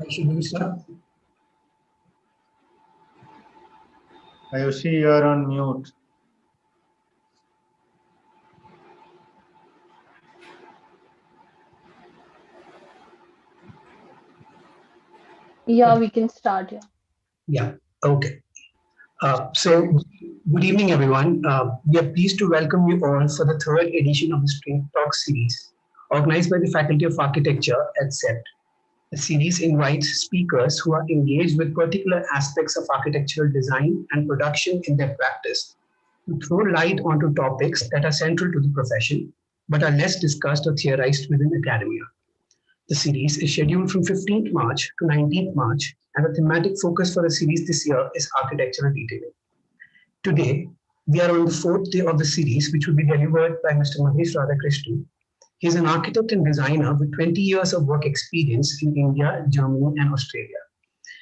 Should we start? Ayushi, you are on mute. Yeah, we can start. Yeah, okay. So, good evening, everyone. We are pleased to welcome you all for the third edition of the Street Talk series, organized by the Faculty of Architecture at CEPT. The series invites speakers who are engaged with particular aspects of architectural design and production in their practice to throw light onto topics that are central to the profession but are less discussed or theorized within academia. The series is scheduled from 15th March to 19th March, and the thematic focus for the series this year is architectural detailing. Today, we are on the fourth day of the series, which will be delivered by Mr. Mahesh Radhakrishnan. He is an architect and designer with 20 years of work experience in India, Germany, and Australia.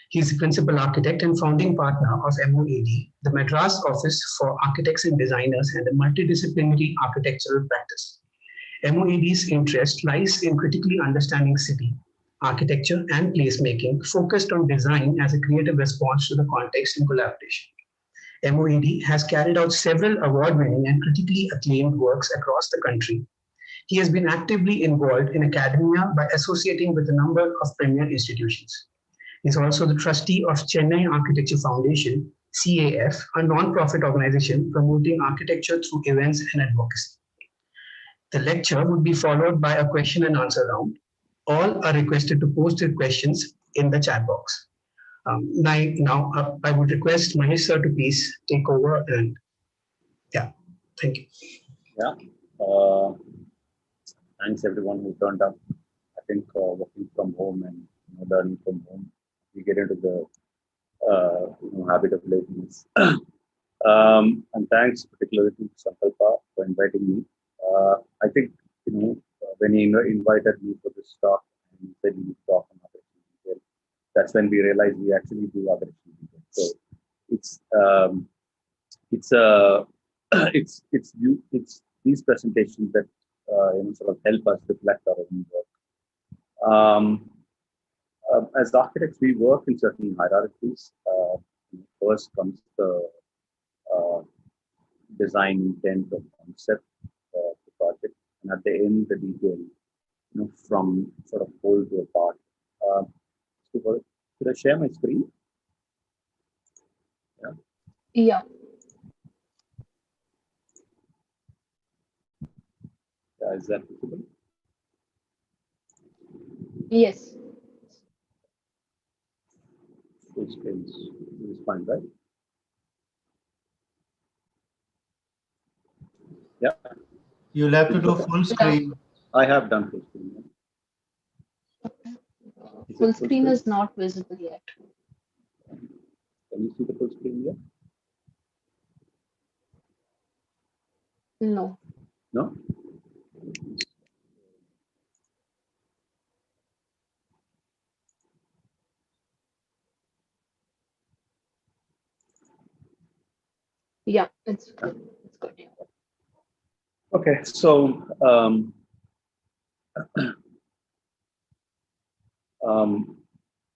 He is the principal architect and founding partner of MOAD, the Madras Office for Architects and Designers, and a multidisciplinary architectural practice. MOAD's interest lies in critically understanding city, architecture, and placemaking, focused on design as a creative response to the context and collaboration. MOAD has carried out several award-winning and critically acclaimed works across the country. He has been actively involved in academia by associating with a number of premier institutions. He is also the trustee of Chennai Architecture Foundation, CAF, a non-profit organization promoting architecture through events and advocacy. The lecture would be followed by a question and answer round. All are requested to post their questions in the chat box. Now, I would request Mahesh sir to please take over and thank you. Yeah, thanks everyone who turned up. I think working from home and learning from home, we get into the habit of laziness. And thanks particularly to Sankalpa for inviting me. I think when he invited me for this talk and said we talk on architecture detail, that's when we realized we actually do architecture detail. So it's these presentations that sort of help us reflect our own work. As architects, we work in certain hierarchies. First comes the design intent or concept of the project, and at the end, the detail, from sort of whole to a part. Should I share my screen? Yeah. Is that visible? Yes. Full screen is fine, right? Yeah. You'll have to do full screen. I have done full screen. Yeah. Full screen is not visible yet. Can you see the full screen here? No. No? Yeah, it's good. It's good. Yeah. Okay, so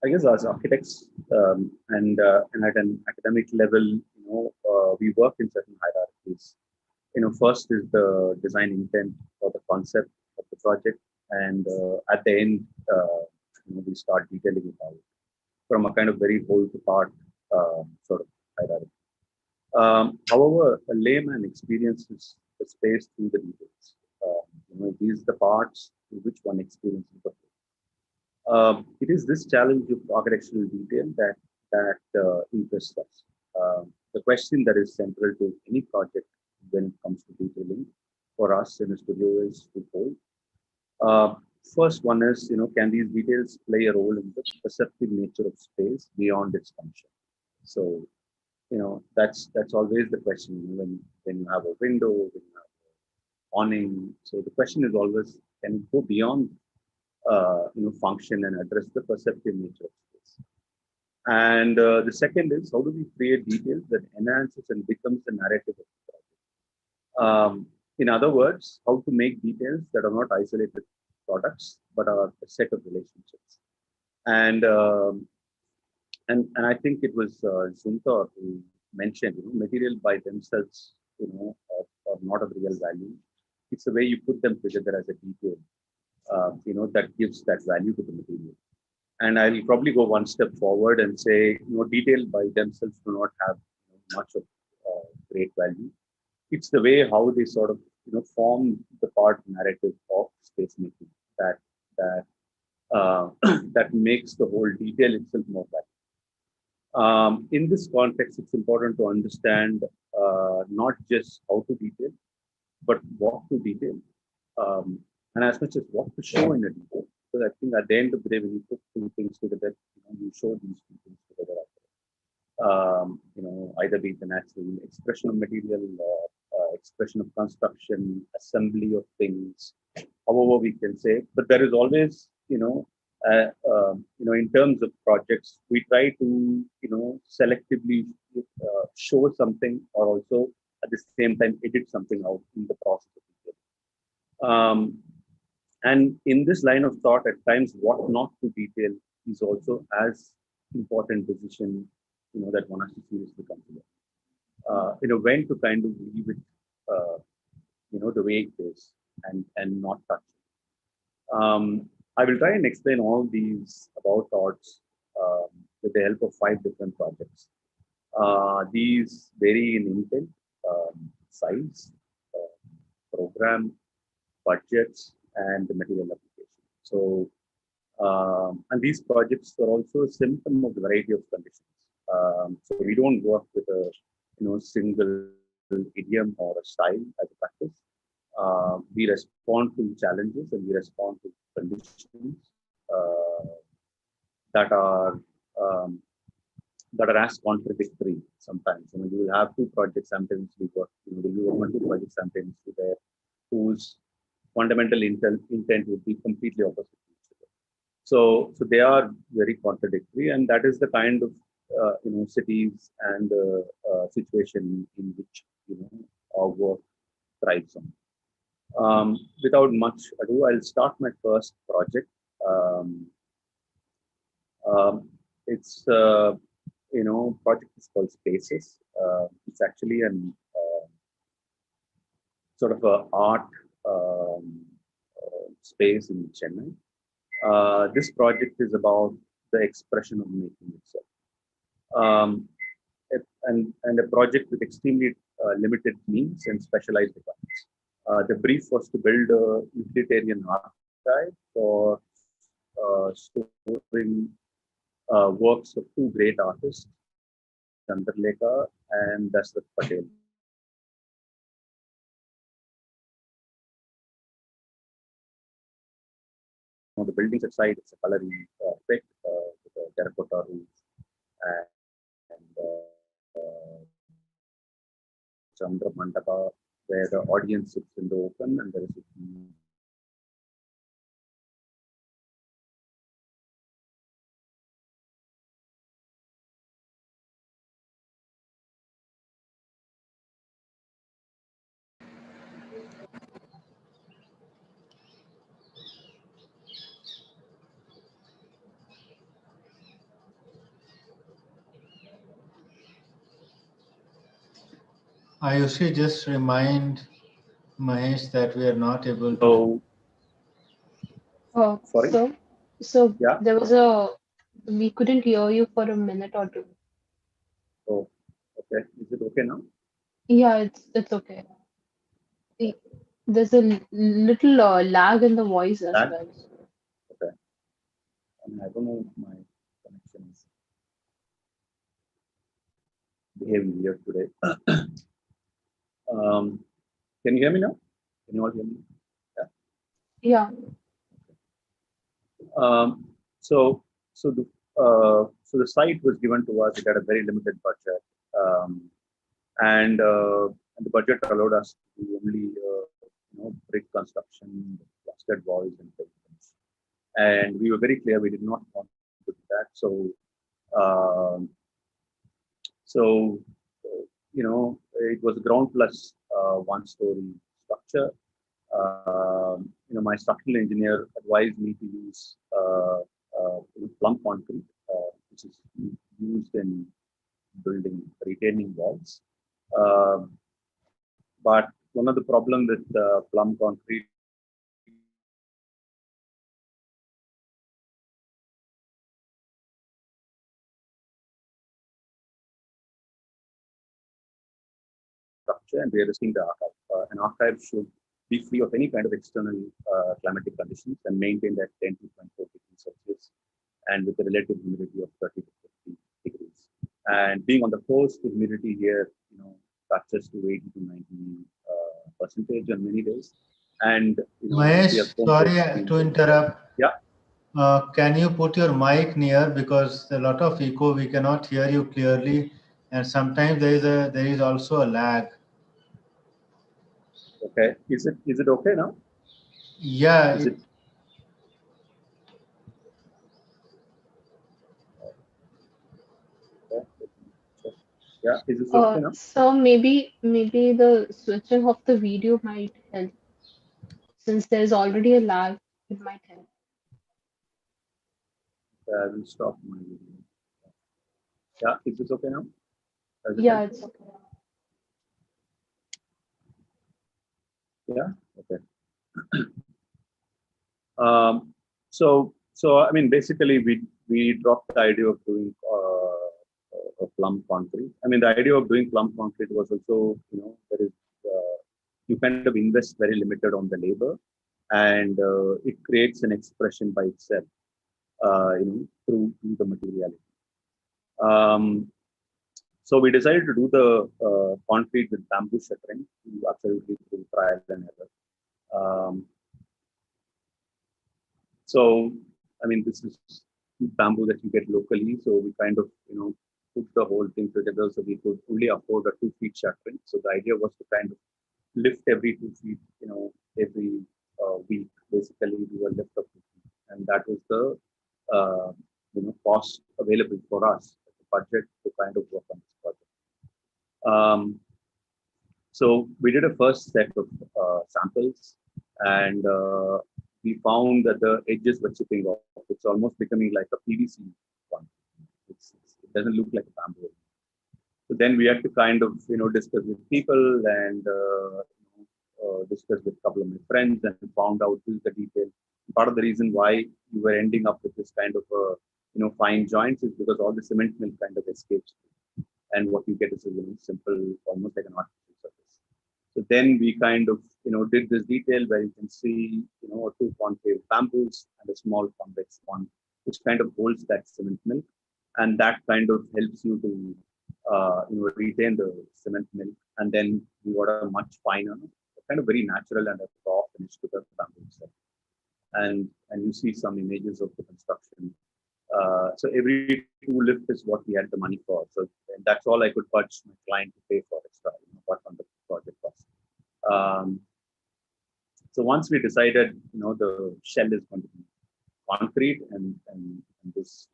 I guess as architects and at an academic level, we work in certain hierarchies. First is the design intent or the concept of the project, and at the end, we start detailing it out from a kind of very whole to part sort of hierarchy. However, a layman experiences the space through the details. These are the parts through which one experiences the whole. It is this challenge of architectural detail that interests us. The question that is central to any project when it comes to detailing for us in a studio is twofold. First one is, can these details play a role in the perceptive nature of space beyond its function? So, that's always the question when you have a window, when you have an awning. So the question is always, can you go beyond function and address the perceptive nature of space? And the second is, how do we create details that enhances and becomes the narrative of the project? In other words, how to make details that are not isolated products, but are a set of relationships. And I think it was Zumthor who mentioned, material by themselves, are not of real value. It's the way you put them together as a detail, that gives that value to the material. And I'll probably go one step forward and say, detail by themselves do not have much of great value. It's the way how they sort of, form the part narrative of space making that that makes the whole detail itself more valuable. In this context, it's important to understand not just how to detail, but what to detail, and as much as what to show in a detail. Because I think at the end of the day, when you put two things together, you show these two things together. Either be the natural expression of material, expression of construction, assembly of things, however we can say. But there is always, in terms of projects, we try to, selectively show something, or also at the same time edit something out in the process of detail. And in this line of thought, at times, what not to detail is also as important decision, that one has to seriously consider. When to kind of leave it, the way it is, and not touch it. I will try and explain all these about thoughts with the help of 5 different projects. These vary in intent, size, program, budgets, and the material application. So, and these projects are also a symptom of the variety of conditions. So we don't work with a single idiom or a style as a practice. We respond to challenges and we respond to conditions that are as contradictory sometimes. You will have 2 projects simultaneously work. There will be 1 or 2 projects simultaneously there whose fundamental intent would be completely opposite to each other. So they are very contradictory, and that is the kind of cities and situation in which our work thrives on. Without much ado, I'll start my first project. It's project is called Spaces. It's actually an sort of a art space in Chennai. This project is about the expression of making itself. And a project with extremely limited means and specialized requirements. The brief was to build a utilitarian archive for storing works of 2 great artists, Chandralekha and Dasrat Patel. The buildings inside, it's a coloring effect with a terracotta roof and Chandra Mandapa, where the audience sits in the open and there is a Ayushi, just remind Mahesh that we are not able to. Sorry? So Yeah. there was we couldn't hear you for a minute or 2. Oh, okay. Is it okay now? Yeah, it's okay. There's a little lag in the voice as Lag? well. Okay. I don't know if my connection is behaving weird today. Can you hear me now? Can you all hear me? Yeah. So the site was given to us. It had a very limited budget, and the budget allowed us to do only brick construction, plastered walls, and things. And we were very clear we did not want to do that. So it was a ground plus 1-story structure. My structural engineer advised me to use plumb concrete, which is used in building retaining walls. But one of the problem with plumb concrete structure, and we are risking the archive. An archive should be free of any kind of external climatic conditions and maintained at 10 to 24 degrees Celsius and with a relative humidity of 30 to 50 degrees. And being on the coast, the humidity here, touches to 80 to 90 percentage on many days. And Mahesh, sorry to interrupt. Yeah. Can you put your mic near, because a lot of echo, we cannot hear you clearly, and sometimes there is also a lag. Okay, is it okay now? Yeah. Is it? Yeah, is this okay now? So maybe the switching of the video might help. Since there's already a lag, it might help. I will stop my video. Yeah, is this okay now? Yeah, it's okay. Yeah, okay. So I mean, basically, we dropped the idea of doing a plumb concrete. I mean, the idea of doing plumb concrete was also, there is you kind of invest very limited on the labor, and it creates an expression by itself, through the materiality. So we decided to do the concrete with bamboo shuttering, absolutely through trial and error. So, I mean, this is bamboo that you get locally. So we kind of, put the whole thing together so we could only afford a 2 feet shuttering. So the idea was to kind of lift every 2 feet, every week. Basically, we were lift up 2 feet, and that was the cost available for us, the budget to kind of work on this project. So we did a first set of samples, and we found that the edges were chipping off. It's almost becoming like a PVC one. It doesn't look like a bamboo. So then we had to kind of, discuss with people and discuss with a couple of my friends, and found out this is the detail. Part of the reason why you were ending up with this kind of, fine joints is because all the cement milk kind of escapes, and what you get is a simple, almost like an artificial surface. So then we kind of, did this detail where you can see, two concave bamboos and a small convex one, which kind of holds that cement milk, and that kind of helps you to, retain the cement milk. And then we got a much finer, kind of very natural and a raw finish to the bamboo itself. And you see some images of the construction. So every 2 lift is what we had the money for. So that's all I could budge my client to pay for extra, apart from the project cost. So once we decided, the shell is going to be concrete and this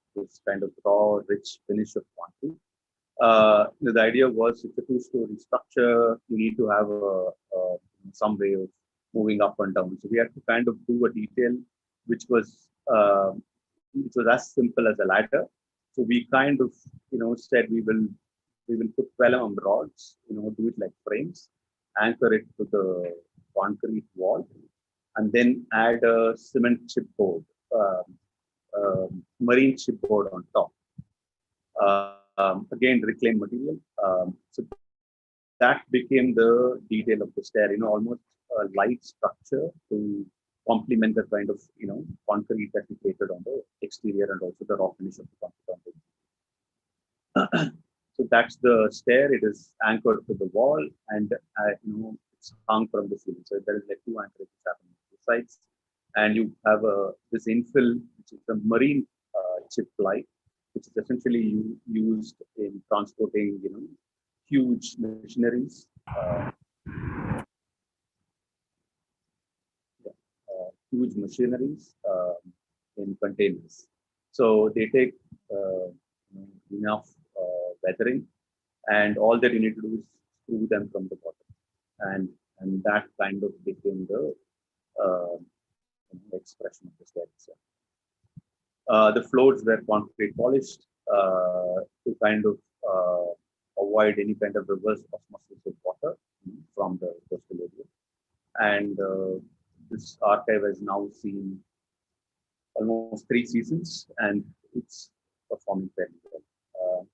kind of raw, rich finish of concrete. The idea was it's a 2-story structure. You need to have some way of moving up and down. So we had to kind of do a detail which was as simple as a ladder. So we kind of, said we will put 12 rods, do it like frames, anchor it to the concrete wall, and then add a cement chipboard, marine chipboard on top. Again, reclaimed material. So that became the detail of the stair, almost a light structure to complement the kind of, concrete that we created on the exterior, and also the raw finish of the concrete on the So that's the stair. It is anchored to the wall, and it's hung from the ceiling. So there is like 2 anchorages happening on the sides, and you have this infill, which is the marine chip ply, which is essentially used in transporting, huge machineries. Huge machineries in containers. So they take enough weathering, and all that you need to do is screw them from the bottom, and that kind of became the expression of the stair itself. The floors were concrete polished to kind of avoid any kind of reverse osmosis of water from the coastal area. And this archive has now seen almost 3 seasons, and it's performing very well.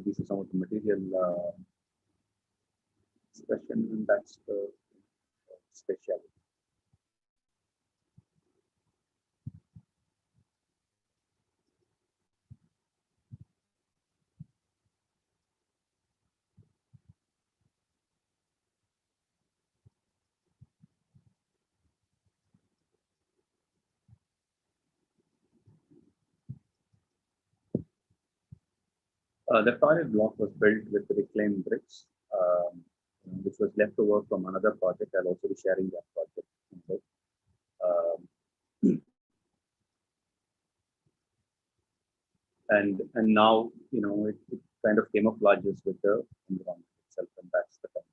These are some of the material expression, and that's the speciality. The toilet block was built with reclaimed bricks, which was left over from another project. I'll also be sharing that project. And now, it kind of camouflages with the environment itself, and that's the kind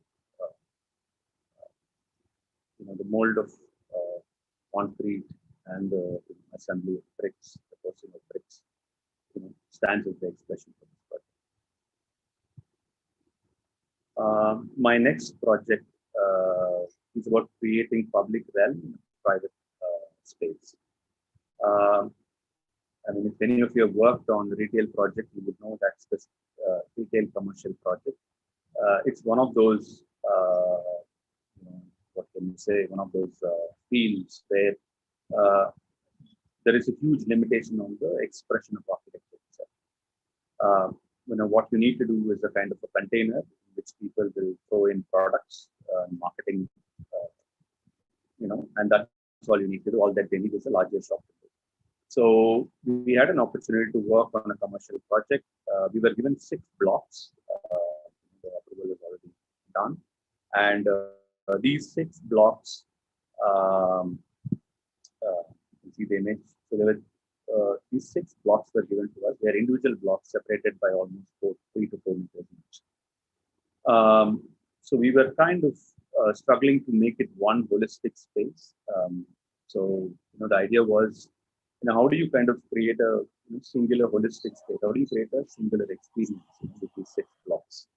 of, the mold of concrete and the assembly of bricks, the processing of bricks, stands as the expression for this project. My next project is about creating public realm in private space. If any of you have worked on the retail project, you would know that's this retail commercial project. It's one of those, what can you say, one of those fields where there is a huge limitation on the expression of architecture itself. What you need to do is a kind of a container in which people will throw in products, marketing, and that's all you need to do. All that they need is a larger shop. So we had an opportunity to work on a commercial project. We were given 6 blocks. The approval is already done. And these 6 blocks, you can see the image. So there were these 6 blocks were given to us. They are individual blocks separated by almost 3 to 4 meters each. So we were kind of struggling to make it one holistic space. So the idea was, how do you kind of create a singular holistic space? How do you create a singular experience with these 6 blocks?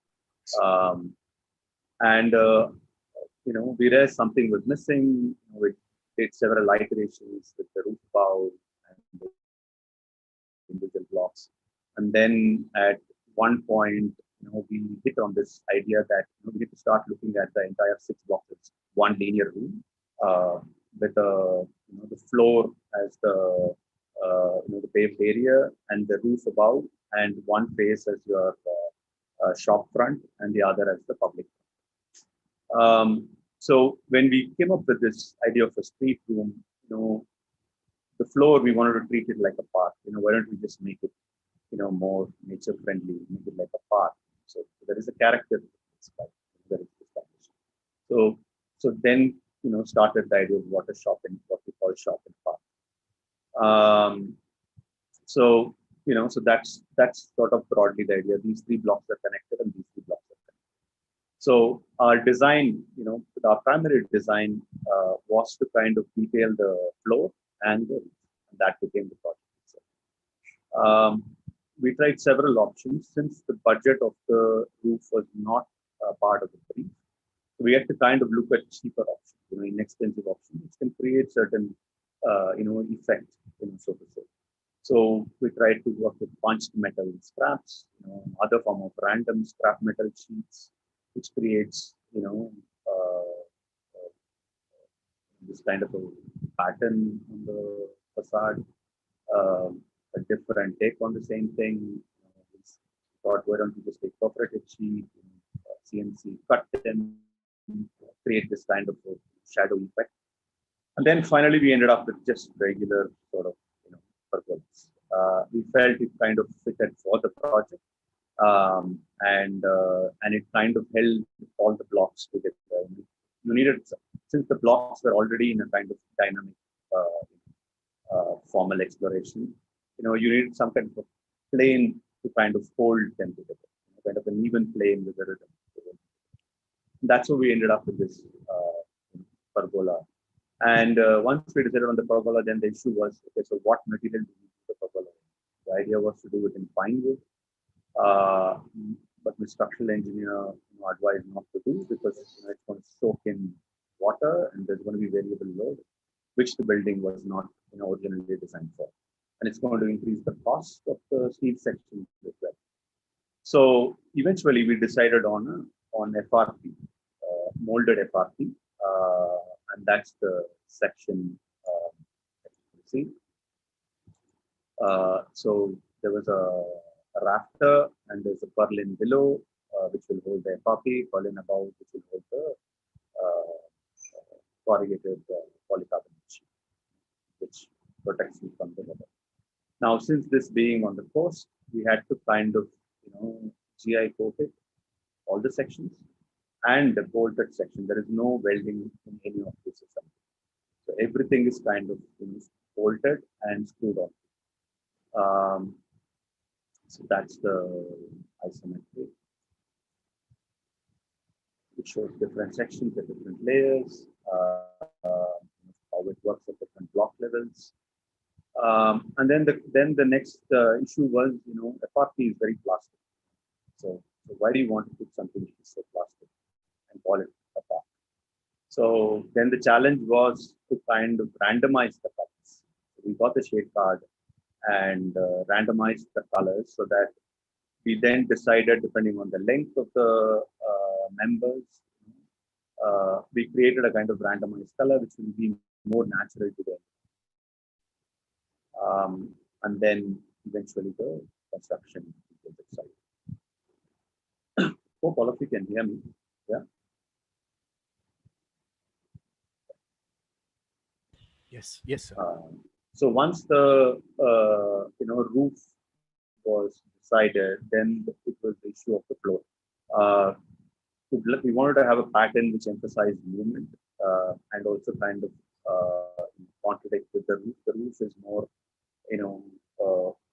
We realized something was missing. We did several iterations with the roof bow and the individual blocks. And then at one point, we hit on this idea that we need to start looking at the entire 6 blocks as one linear room with the floor as the paved area and the roof above, and one face as your shop front and the other as the public. So when we came up with this idea of a street room, the floor, we wanted to treat it like a park. Why don't we just make it, more nature friendly, make it like a park. So there is a character that is established. So then, started the idea of what we call shop and park. So that's sort of broadly the idea. These 3 blocks are connected, and these 3 blocks are connected. So our design, our primary design was to kind of detail the floor and the roof, and that became the project itself. We tried several options since the budget of the roof was not part of the brief. We had to kind of look at cheaper options, inexpensive options, which can create certain, effect, so to say. So we tried to work with punched metal scraps, other form of random scrap metal sheets, which creates, this kind of a pattern on the facade, a different take on the same thing. Thought, why don't we just take perforated sheet, CNC, cut them, create this kind of a shadow effect. And then finally, we ended up with just regular sort of, purpose. We felt it kind of fitted for the project, and it kind of held all the blocks together. You needed, since the blocks were already in a kind of dynamic, formal exploration, you needed some kind of a plane to kind of hold them together, kind of an even plane with the rhythm. That's how we ended up with this pergola And once we decided on the pergola, then the issue was, okay, so what material do we do the pergola in? The idea was to do it in pine wood, uh, but the structural engineer advised not to do, because it's going to soak in water and there's going to be variable load, which the building was not originally designed for, and it's going to increase the cost of the steel sections as well. So eventually we decided on FRP, molded FRP, and that's the section that you can see. So there was a rafter and there's a purlin below, which will hold the FRP, purlin above, which will hold the corrugated polycarbonate sheet, which protects you from the weather. Now, since this being on the coast, we had to kind of, GI coat it, all the sections, and the bolted section. There is no welding in any of this assembly. So everything is kind of bolted and screwed on. So that's the isometric. It shows different sections, the different layers, how it works at different block levels. And then the next issue was, FRP is very plastic. So why do you want to put something which is so plastic and call it a FRP? So then the challenge was to kind of randomize the colors. So we got the shade card and randomized the colors, so that we then decided, depending on the length of the members, we created a kind of randomized color which will be more natural to them. And then eventually the construction side. Hope all of you can hear me. Yeah. Yes, sir. So once the roof was decided, then it was the issue of the floor. We wanted to have a pattern which emphasized movement and also kind of contradict with the roof. The roof is more,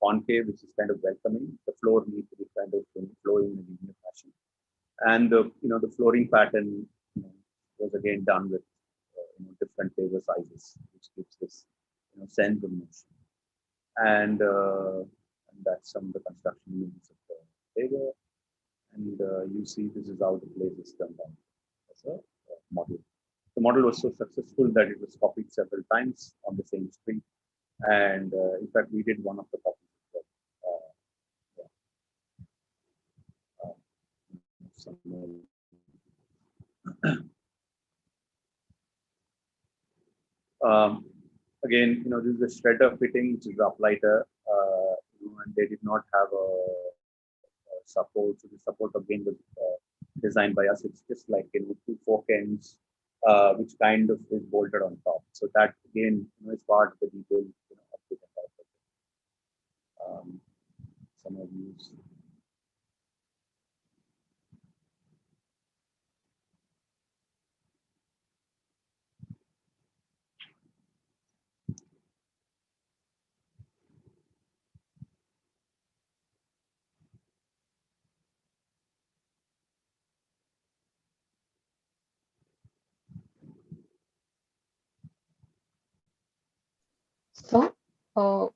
concave, which is kind of welcoming. The floor needs to be kind of flowing in a linear fashion, and the flooring pattern was again done with different paver sizes, which gives this sense of motion. And that's some of the construction units of the paver. And you see this is how the place is turned out as a model. The model was so successful that it was copied several times on the same street. And in fact, we did one of the copies. Again, this is a shredder fitting, which is the uplighter, and they did not have a support. So the support again was designed by us. It's just like 2 fork ends, which kind of is bolted on top. So that again is part of the detail of the entire project. Some of these. So,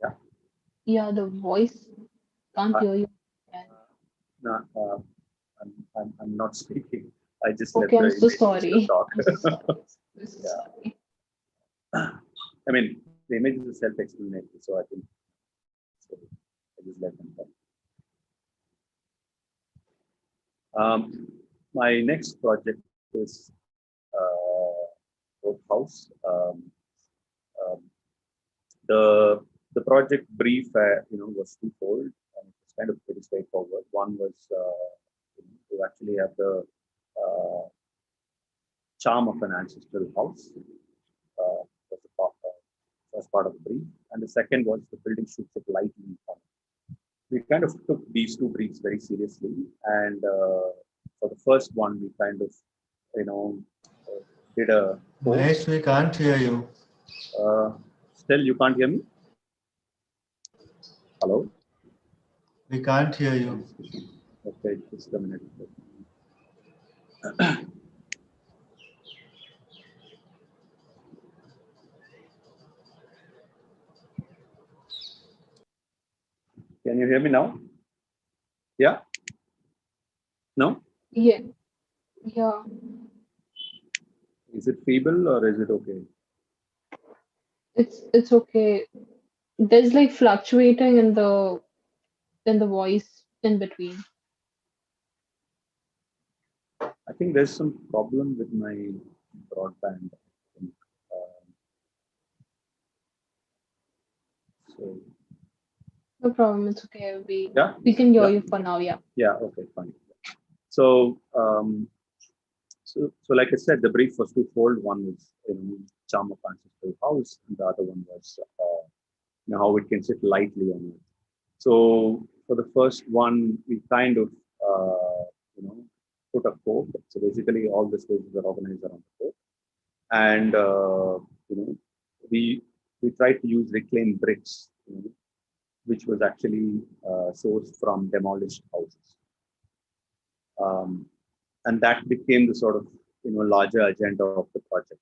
Yeah. yeah, the voice can't hear you. No, I'm not speaking. I just let Okay, I'm the so image sorry. talk. I'm so sorry. I'm so Yeah. sorry. I mean, the image is self-explanatory, so I think so I just let them talk. My next project is House. Um, the project brief, was twofold, and it's kind of pretty straightforward. One was to actually have the charm of an ancestral house. Was the first part of the brief, and the second was the building should fit lightly in front. We kind of took these two briefs very seriously, and for the first one, we kind of, did a. Mahesh, we can't hear you. Still, you can't hear me? Hello? We can't hear you. Okay, just a minute. Can you hear me now? Yeah? No? Yeah, yeah. Is it feeble or is it okay? It's okay. There's like fluctuating in the voice in between. I think there's some problem with my broadband. I think. So No problem. It's okay. yeah, We can hear yeah, you for now. Yeah. yeah. Okay, fine. So so like I said, the brief was twofold. One was charm of ancestral house, and the other one was how it can sit lightly on it. So for the first one, we kind of you know put a coat. So basically, all the spaces are organized around the coat, and you know we we tried to use reclaimed bricks, which was actually sourced from demolished houses. And that became the sort of larger agenda of the project.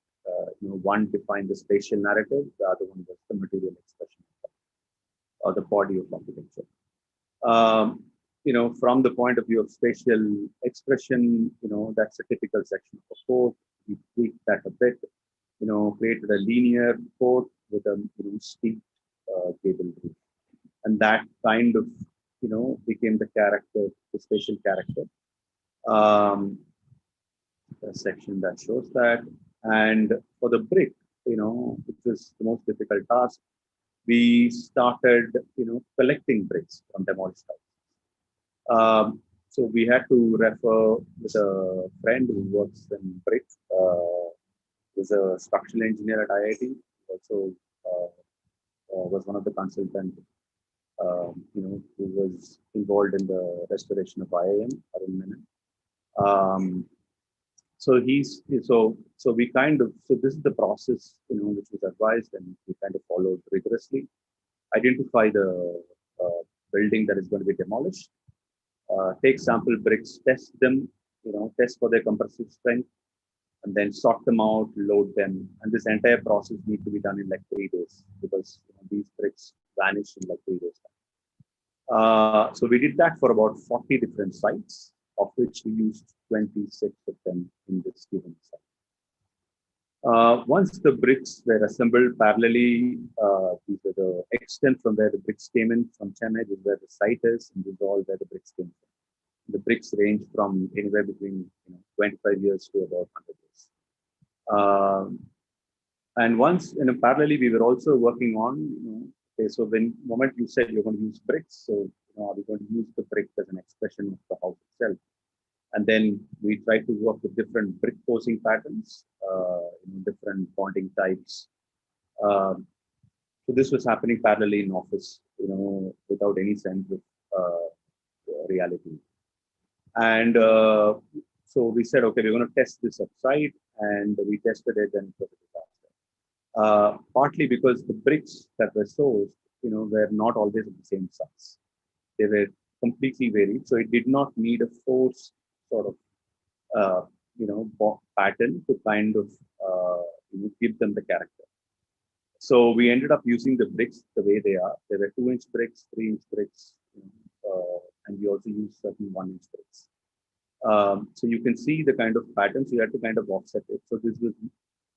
One defined the spatial narrative, the other one was the material expression or the body of architecture. From the point of view of spatial expression, that's a typical section of a court. We tweaked that a bit, created a linear court with a steep gable roof, and that kind of became the character, the spatial character. A section that shows that. And for the brick, which was the most difficult task, we started, collecting bricks from demolished houses. So we had to refer with a friend who works in brick, who's a structural engineer at IIT, also was one of the consultants, who was involved in the restoration of IIM, Arun Menon. So we kind of, so this is the process, which was advised, and we kind of followed rigorously. Identify the building that is going to be demolished, take sample bricks, test them, test for their compressive strength, and then sort them out, load them. And this entire process needs to be done in like 3 days, because these bricks vanish in like 3 days. So we did that for about 40 different sites, of which we used 26 of them in this given site. Once the bricks were assembled parallelly, these are the extent from where the bricks came in from Chennai, this is where the site is, and this is all where the bricks came from. The bricks range from anywhere between 25 years to about 100 years. And once parallelly, we were also working on, okay, so when moment you said you're going to use bricks, so are we going to use the brick as an expression of the house itself? And then we tried to work with different brick posing patterns, different bonding types. So this was happening parallelly in office, without any sense of reality. And so we said, okay, we're going to test this upside, and we tested it, and it was a disaster. Partly because the bricks that were sourced, were not always of the same size. They were completely varied, so it did not need a forced sort of pattern to kind of give them the character. So we ended up using the bricks the way they are. There were 2-inch bricks, 3-inch bricks, and we also used certain 1-inch bricks. So you can see the kind of patterns. You had to kind of offset it. So this was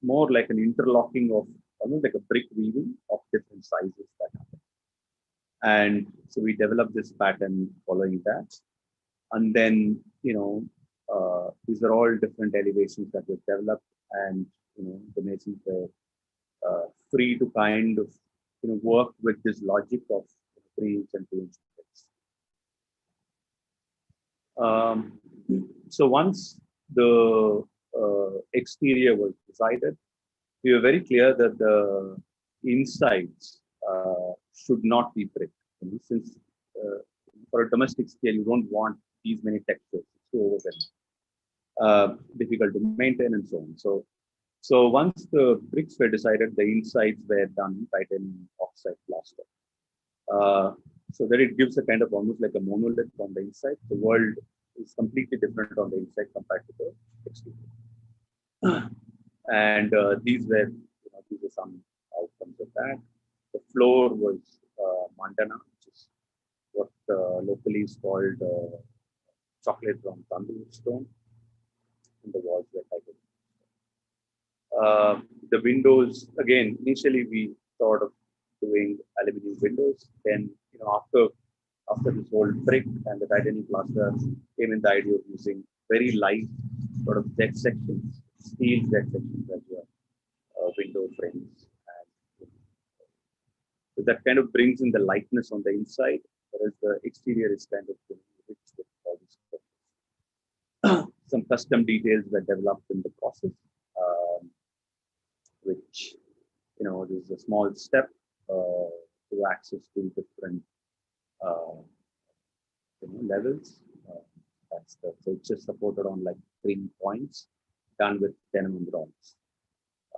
more like an interlocking of almost like a brick weaving of different sizes that happened. And so we developed this pattern following that. And then, these are all different elevations that were developed, and, the masons were free to kind of, work with this logic of 3-inch and 2-inch bricks. So once the exterior was decided, we were very clear that the insides should not be brick. Since for a domestic scale, you don't want these many textures. It's too overwhelming, difficult to maintain, and so on. So once the bricks were decided, the insides were done right in oxide plaster. So that it gives a kind of almost like a monolith on the inside. The world is completely different on the inside compared to the exterior. And these are some outcomes of that. The floor was Mandana, which is what locally is called chocolate brown tandoor stone, and the walls were titled. The windows, again, initially we thought of doing aluminum windows. Then, after this whole brick and the titanium plaster came in the idea of using very light sort of jet sections, steel jet sections as well, window frames. And so that kind of brings in the lightness on the inside, whereas the exterior is kind of rich with all these some custom details were developed in the process, which, there's a small step to access to different uh, levels. So it's just supported on like 3 points, done with tenement rods.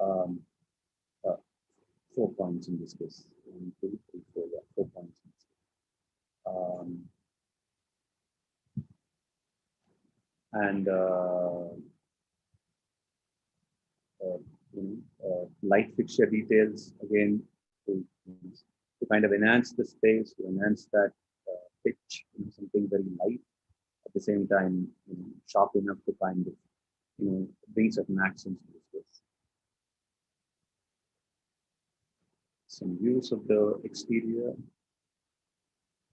Um, uh, 4 points in this case. 1, 2, 3, 4, yeah, 4 points. And light fixture details again to kind of enhance the space, to enhance that pitch, something very light at the same time, sharp enough to kind of bring certain accents to the space. Some views of the exterior,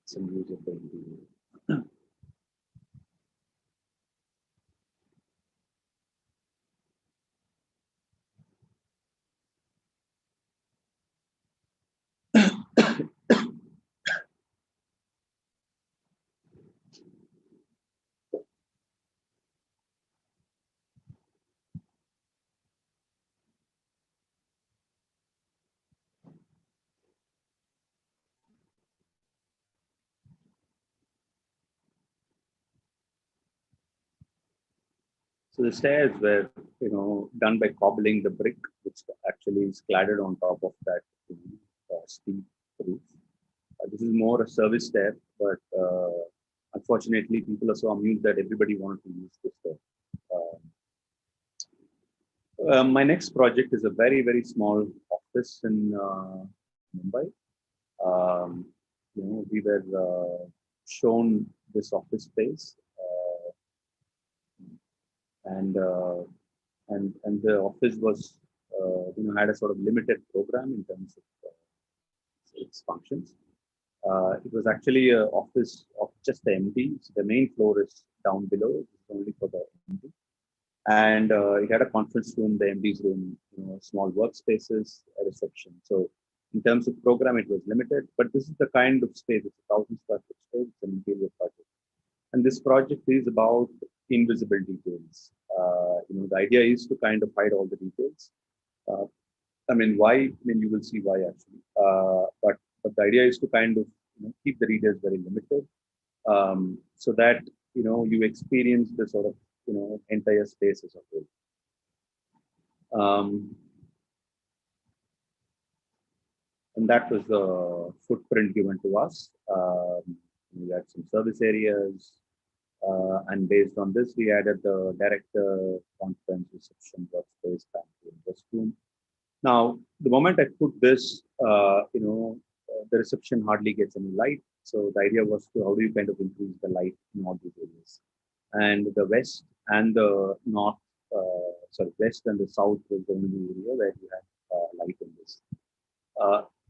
some views of the interior. So the stairs were, done by cobbling the brick, which actually is cladded on top of that steep roof. This is more a service stair, but unfortunately, people are so amused that everybody wanted to use this stair. My next project is a very, very small office in Mumbai. Um, we were shown this office space, and the office was, had a sort of limited program in terms of its functions. It was actually an office of just the MD. So the main floor is down below, it's only for the MD. And it had a conference room, the MD's room, small workspaces, a reception. So in terms of program, it was limited, but this is the kind of space, it's 1,000 square foot space, it's an interior project. And this project is about invisible details. The idea is to kind of hide all the details. Why? You will see why actually. But the idea is to kind of keep the readers very limited, so that you experience the sort of entire space as a whole. And that was the footprint given to us. We had some service areas, and based on this, we added the director, conference, reception, workspace, pantry, and restroom. Now, the moment I put this, the reception hardly gets any light. So the idea was to how do you kind of increase the light in all these areas. And the west and the north, west and the south was the only area where you had light in this.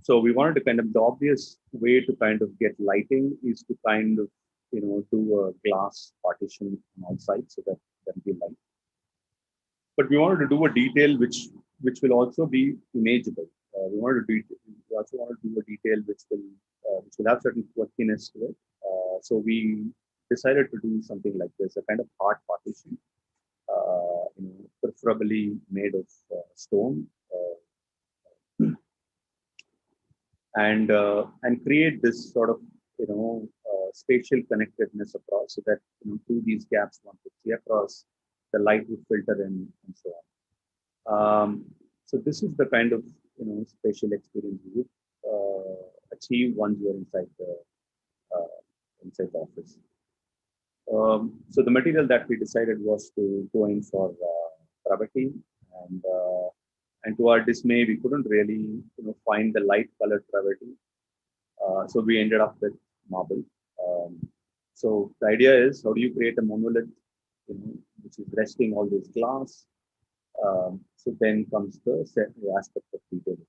So we wanted to kind of, the obvious way to kind of get lighting is to kind of, do a glass partition on all sides so that there will be light. But we wanted to do a detail which will also be imageable. We also wanted to do a detail which will have certain quirkiness to it. So we decided to do something like this, a kind of hard partition, preferably made of stone, and create this sort of spatial connectedness across, so that through these gaps one could see across, the light would filter in, and so on. So this is the kind of spatial experience you would achieve once you are inside the office. So the material that we decided was to go in for travertine, and to our dismay, we couldn't really find the light colored travertine. So we ended up with marble. So the idea is, how do you create a monolith, which is resting all this glass? So then comes the aspect of detailing.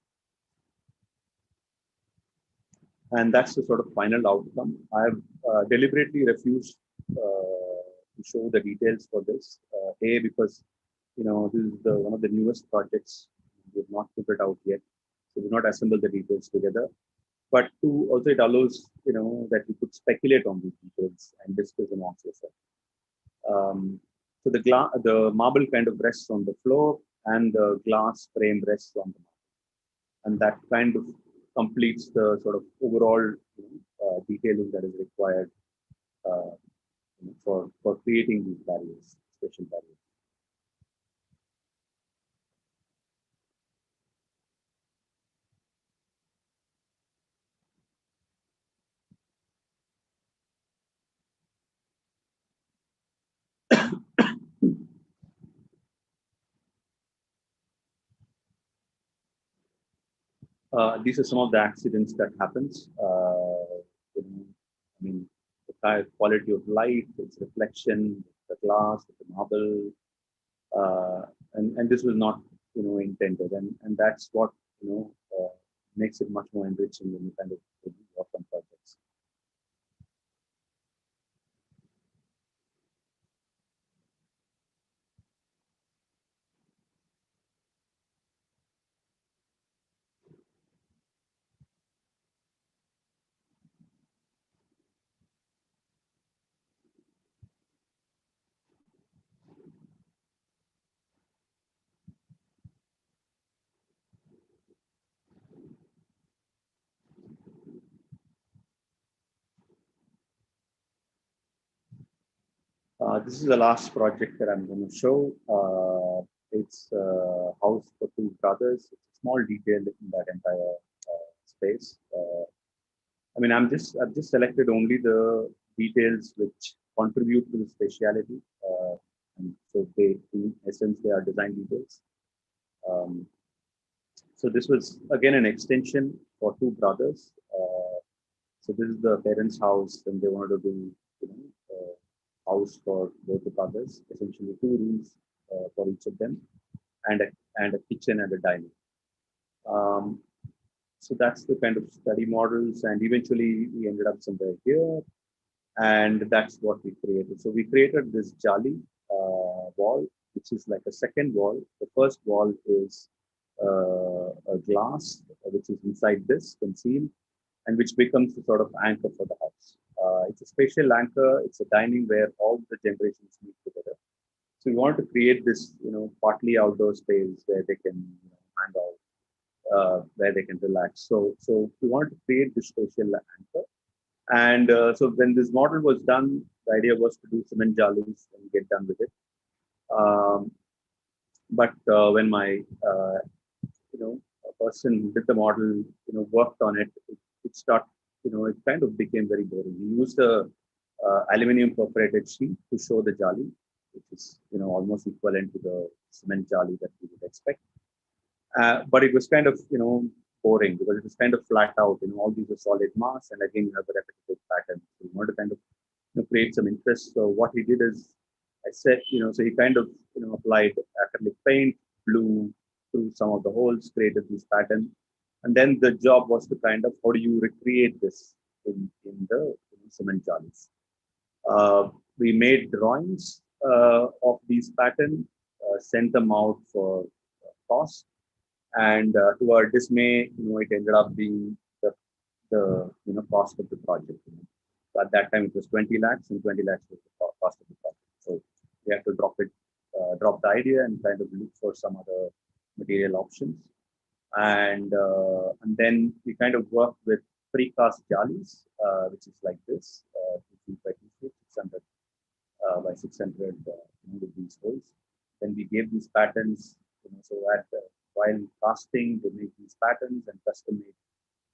And that's the sort of final outcome. I've deliberately refused to show the details for this. Because this is one of the newest projects. We have not put it out yet, so we've not assembled the details together. But two, also it allows that you could speculate on these details and discuss amongst yourself. So the marble kind of rests on the floor, and the glass frame rests on the marble, and that kind of completes the sort of overall detailing that is required uh, for creating these barriers, special barriers. These are some of the accidents that happens. I mean, the quality of light, its reflection, the glass, the marble, and this was not intended, and that's what makes it much more enriching when you kind of work on projects. This is the last project that I'm going to show. It's a house for two brothers. It's a small detail in that entire space. I mean, I've just selected only the details which contribute to the speciality, and so they, in essence, they are design details. So this was again an extension for two brothers. So this is the parents' house, and they wanted to do house for both the brothers, essentially two rooms for each of them, and a kitchen and a dining. Um, so that's the kind of study models, and eventually we ended up somewhere here, and that's what we created. So we created this jali wall, which is like a second wall. The first wall is a glass, which is inside this concealed, and which becomes the sort of anchor for the house. It's a spatial anchor. It's a dining where all the generations meet together. So we want to create this, partly outdoor space where they can hang out, where they can relax. So we want to create this spatial anchor. And so when this model was done, the idea was to do cement jalis and get done with it. But when my a person who did the model, worked on it, it started, it kind of became very boring. We used a aluminum perforated sheet to show the jali, which is, almost equivalent to the cement jali that we would expect. But it was kind of, boring because it was kind of flat out, all these are solid mass, and again, you have a repetitive pattern. So we want to kind of, create some interest. So what he did is, I said, so he kind of, applied acrylic paint, blew through some of the holes, created this pattern. And then the job was to kind of, how do you recreate this in the cement jalis? We made drawings of these patterns, sent them out for cost. And to our dismay, it ended up being the cost of the project. So at that time, it was 20 lakhs, and 20 lakhs was the cost of the project. So we have to drop the idea and kind of look for some other material options. And then we kind of worked with precast jalis, which is like this, 2 feet by 2 feet, 600 by 600 with these holes. Then we gave these patterns, so while casting, they make these patterns, and custom made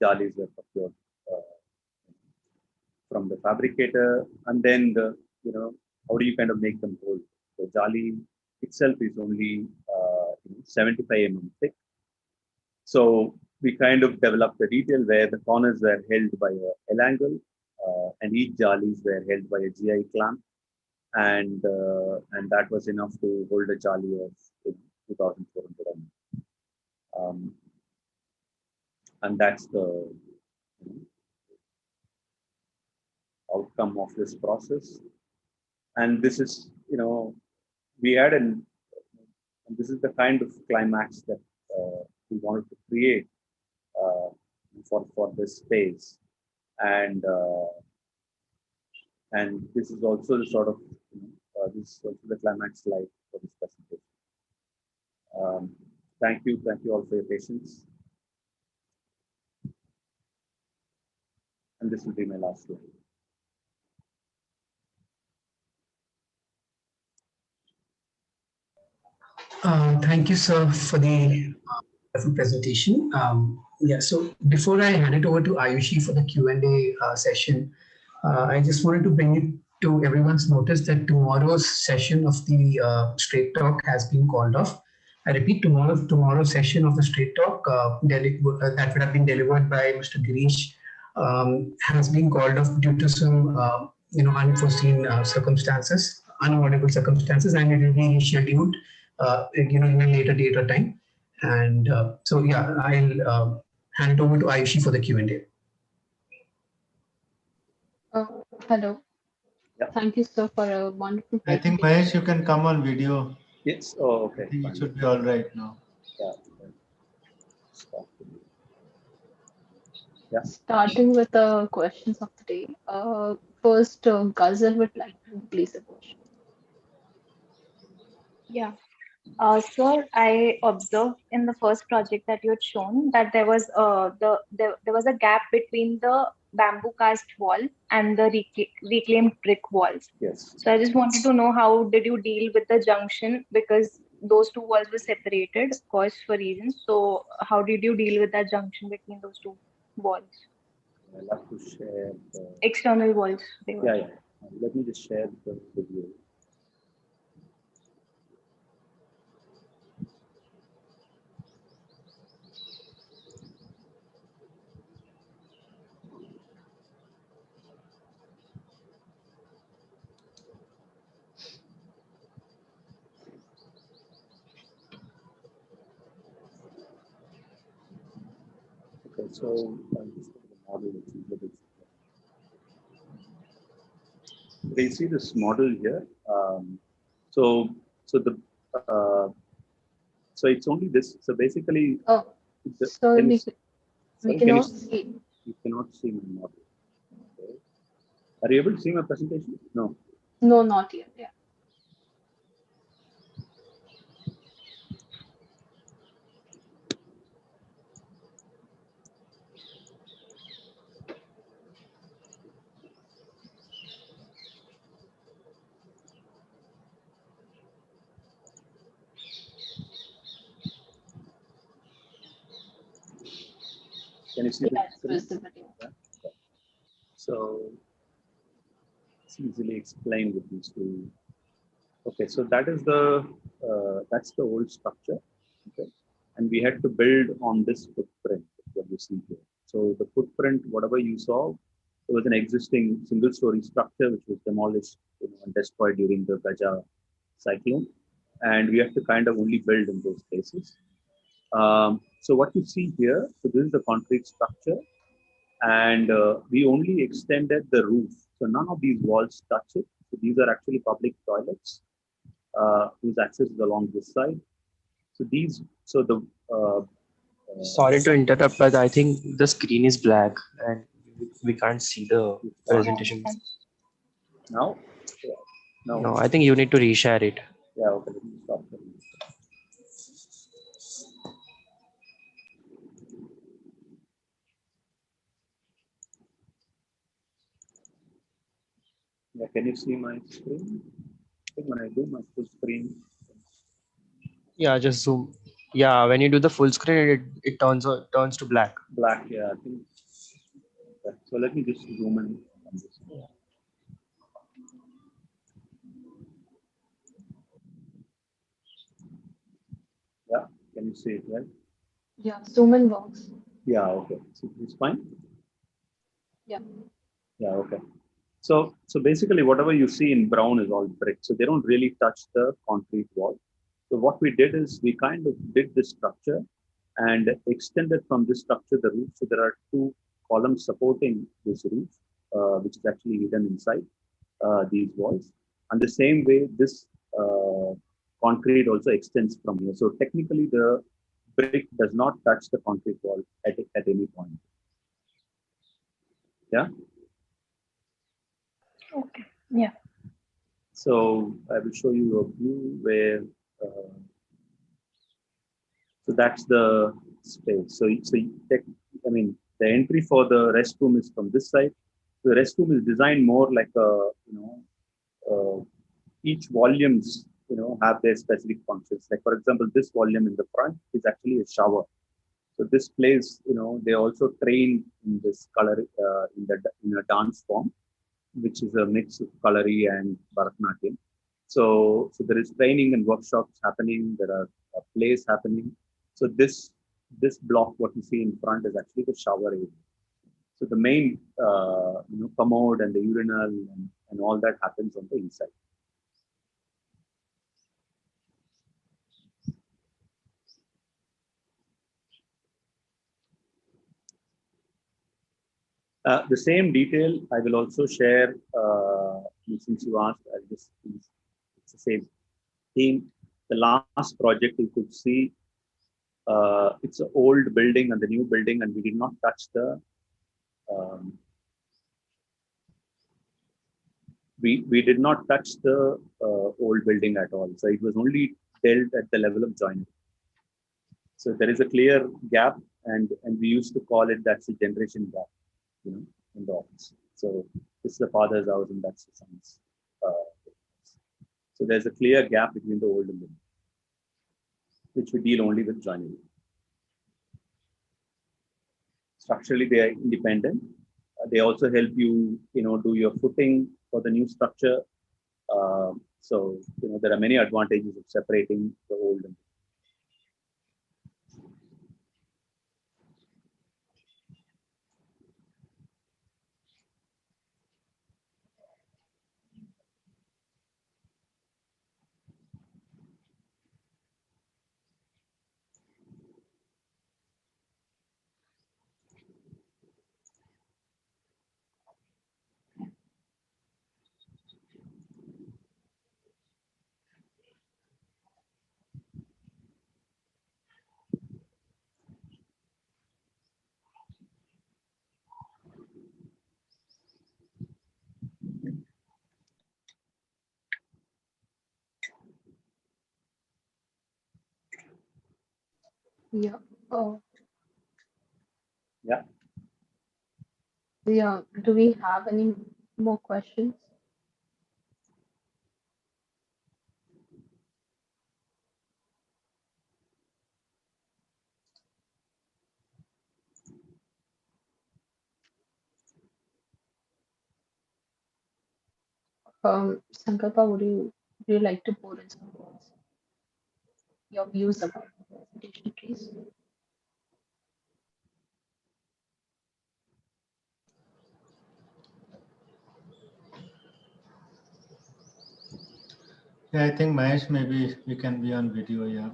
jalis were procured from the fabricator. And then how do you kind of make them hold? The jali itself is only 75 mm thick. So we kind of developed a detail where the corners were held by a L angle, and each jalis were held by a GI clamp, and that was enough to hold a jali of 2,400 ml. And that's the outcome of this process. And this is, we had and this is the kind of climax that we wanted to create for this space, and this is also the sort of this is also the climax slide for this presentation. Thank you all for your patience, and this will be my last slide. Thank you, sir, for the wonderful presentation. Yeah, so before I hand it over to Ayushi for the Q&A session, I just wanted to bring it to everyone's notice that tomorrow's session of the Straight Talk has been called off. I repeat, tomorrow's session of the Straight Talk that would have been delivered by Mr. Girish has been called off due to some unforeseen circumstances, unavoidable circumstances, and it will be rescheduled in a later date or time. And so, yeah, I'll hand it over to Ayushi for the Q&A. Hello. Yeah. Thank you, sir, for a wonderful I think presentation. Mahesh, you can come on video. Yes. Oh, okay. I think Fine. it should be all right now. Yeah. Yeah. Starting with the questions of the day. First, Ghazal would like to place a question. Yeah. Sir, I observed in the first project that you had shown that there was there was a gap between the bamboo cast wall and the reclaimed brick walls. Yes. So I just wanted to know, how did you deal with the junction, because those two walls were separated, of course, for reasons. So how did you deal with that junction between those two walls? I'll have to share the External walls. They were. yeah. Let me just share the video. Okay, so I'll just put the model which is a little. Okay, you see this model here. So the so it's only this. So basically, Oh, so can we sorry, cannot see. you cannot see my model. Okay. Are you able to see my presentation? No. No, not yet. Yeah. Can you see the screen? Visible. Yeah. Okay. So it's easily explained with these two. Okay, so that is that's the old structure. Okay, and we had to build on this footprint, what you see here. So the footprint, whatever you saw, there was an existing single-story structure which was demolished and destroyed during the Gaja cyclone, and we have to kind of only build in those places. So what you see here, so this is the concrete structure, and we only extended the roof. So none of these walls touch it. So these are actually public toilets whose access is along this side. So Sorry to interrupt, but I think the screen is black and we can't see the presentation. now, No, I think you need to reshare it. Yeah, okay, let me stop. Yeah, can you see my screen? I think when I do my full screen. Yeah, just zoom. Yeah, when you do the full screen, it turns to black. Black, yeah, I think. Okay. So let me just zoom in on this. Yeah, can you see it, right? Yeah, zoom in works. Yeah, okay. So it's fine. Yeah. Yeah, okay. So basically whatever you see in brown is all brick. So they don't really touch the concrete wall. So what we did is we kind of did this structure and extended from this structure the roof. So there are two columns supporting this roof, which is actually hidden inside these walls. And the same way, this uh, concrete also extends from here. So technically, the brick does not touch the concrete wall at any point. Yeah. Okay. Yeah. So I will show you a view where. Uh, so that's the space. I mean, the entry for the restroom is from this side. The restroom is designed more like a, each volumes, have their specific functions. Like for example, this volume in the front is actually a shower. So this place, they also train in this color in a dance form, which is a mix of Kalari and Bharatanatyam. So there is training and workshops happening. There are plays happening. So this block, what you see in front, is actually the shower area. So the main, commode and the urinal and all that happens on the inside. The same detail I will also share, since you asked, it's the same theme. The last project you could see, it's an old building and the new building, and we did not touch um, we did not touch the old building at all. So it was only dealt at the level of joinery. So there is a clear gap, and we used to call it that's a generation gap, in the office. So this is the father's house, and that's the son's. Uh, so there's a clear gap between the old and the new, which we deal only with joinery. Structurally, they are independent. They also help you, do your footing for the new structure. So, there are many advantages of separating the old and Yeah. Oh, yeah. yeah. Do we have any more questions? Sankalpa, would you like to pour in some words? Your views about the presentation, please. Yeah, I think Mahesh, maybe we can be on video. Yeah.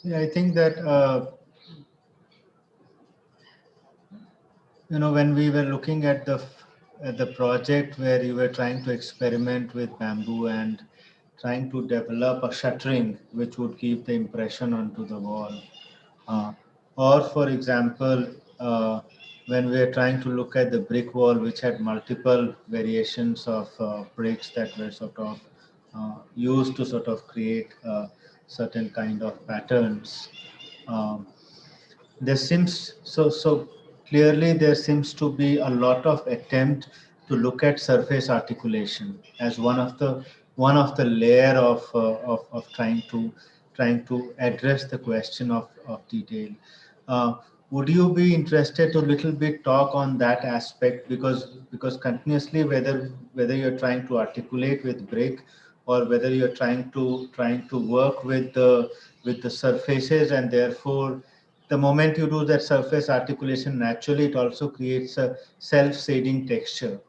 Yeah, I think that when we were looking at the project where you were trying to experiment with bamboo and trying to develop a shuttering which would keep the impression onto the wall, uh, or for example, when we are trying to look at the brick wall which had multiple variations of bricks that were sort of used to sort of create certain kind of patterns. Um, there seems so clearly there seems to be a lot of attempt to look at surface articulation as one of the layer of trying to address the question of detail. uh, would you be interested to little bit talk on that aspect, because continuously whether you're trying to articulate with brick or whether you're trying to work with the surfaces, and therefore the moment you do that surface articulation naturally, it also creates a self-shading texture.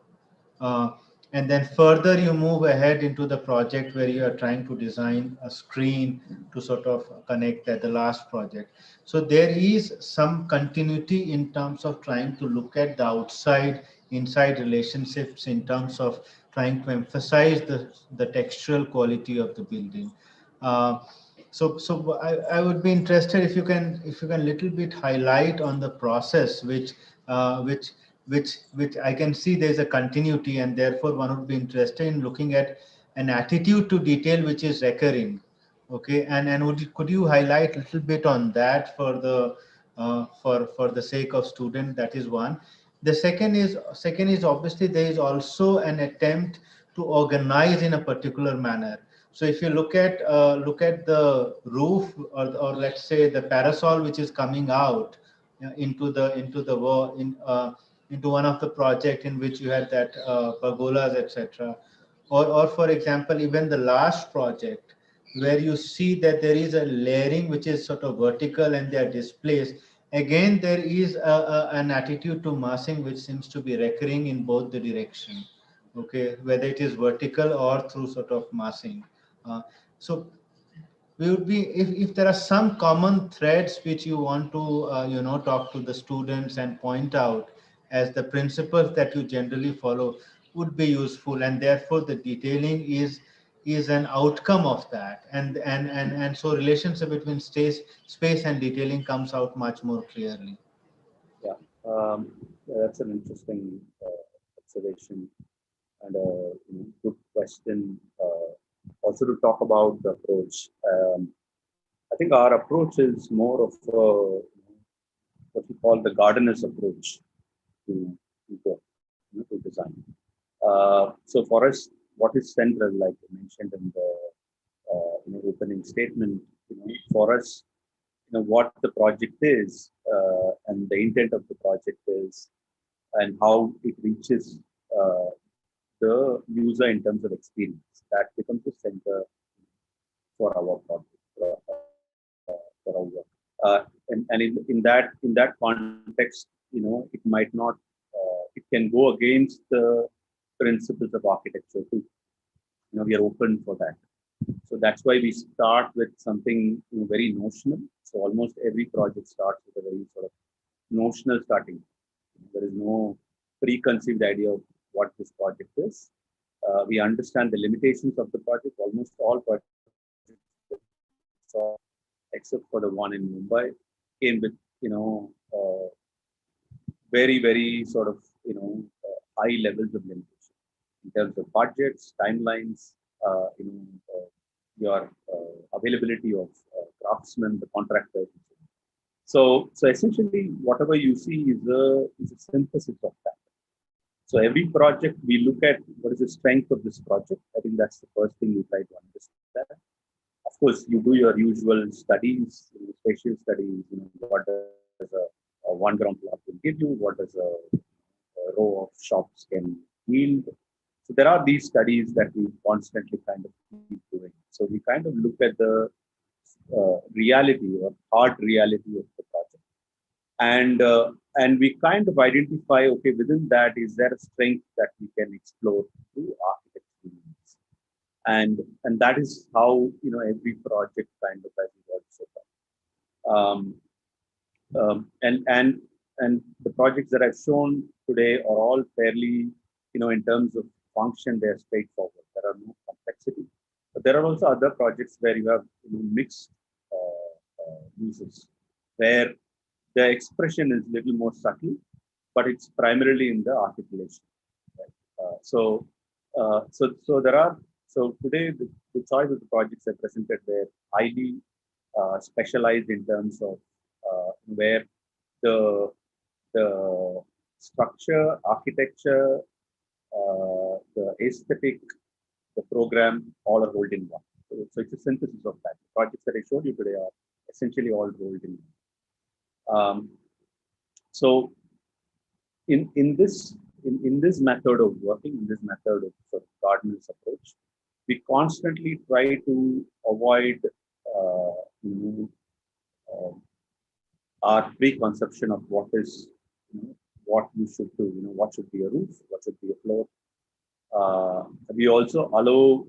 Uh, and then further you move ahead into the project where you are trying to design a screen to sort of connect at the last project. So there is some continuity in terms of trying to look at the outside inside relationships in terms of trying to emphasize the textural quality of the building. Uh, I would be interested if you can little bit highlight on the process uh, which which I can see there's a continuity, and therefore one would be interested in looking at an attitude to detail which is recurring. Okay, and could you highlight a little bit on that for the for the sake of student? That is one. The second is obviously there is also an attempt to organize in a particular manner. So if you look at the roof, or let's say the parasol which is coming out into the wall into one of the project in which you had that pergolas, etc. Or for example, even the last project where you see that there is a layering which is sort of vertical and they are displaced. Again, there is an attitude to massing which seems to be recurring in both the direction. Okay, whether it is vertical or through sort of massing. So we would be if there are some common threads which you want to talk to the students and point out as the principles that you generally follow would be useful, and therefore the detailing is an outcome of that, and so relationship between space and detailing comes out much more clearly. Yeah, that's an interesting observation and a good question. Also, to talk about the approach, I think our approach is more of what we call the gardener's approach to design. So for us, what is central, like you mentioned in the opening statement, for us, what the project is and the intent of the project is, and how it reaches the user in terms of experience. That becomes the center for our project, for our work. And in that context, it might not, it can go against the principles of architecture too. We are open for that. So that's why we start with something very notional. So almost every project starts with a very sort of notional starting. There is no preconceived idea of what this project is. We understand the limitations of the project. Almost all projects, except for the one in Mumbai, came with very, very sort of high levels of limitation in terms of budgets, timelines, your availability of craftsmen, the contractors. So essentially, whatever you see is a synthesis of that. So every project, we look at what is the strength of this project. I think that's the first thing you try to understand. Of course, you do your usual studies, spatial studies. What does a one ground plot will give you? What does a row of shops can yield? So there are these studies that we constantly kind of keep doing. So we kind of look at the reality or hard reality of the project, and we kind of identify, okay, within that, is there a strength that we can explore through architecture needs, and that is how every project kind of has evolved so far. And the projects that I've shown today are all fairly, in terms of function, they're straightforward. There are no complexity. But there are also other projects where you have mixed uses, where the expression is little more subtle, but it's primarily in the articulation. Right? So there are, so today the choice of the projects I presented were highly specialized in terms of where the structure, architecture, the aesthetic, the program, all are rolled in one. So it's a synthesis of that. The projects that I showed you today are essentially all rolled in one. So in this method of working, in this method of sort of gardener's approach, we constantly try to avoid uh, our preconception of what is, what you should do. What should be a roof, what should be a floor. We also allow,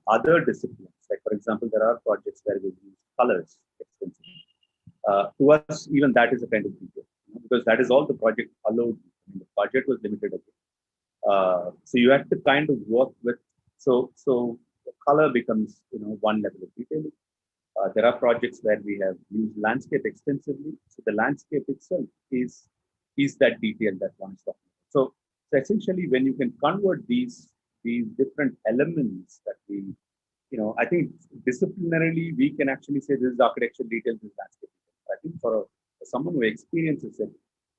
other disciplines. Like for example, there are projects where we use colors extensively. To us, even that is a kind of detail, because that is all the project allowed. The budget was limited again. So you have to kind of work with. So the color becomes, one level of detailing. There are projects where we have used landscape extensively. So the landscape itself is that detail that one is talking about. So essentially, when you can convert these different elements that we, I think disciplinarily we can actually say this is architectural detail, this is landscape detail. I think for someone who experiences it,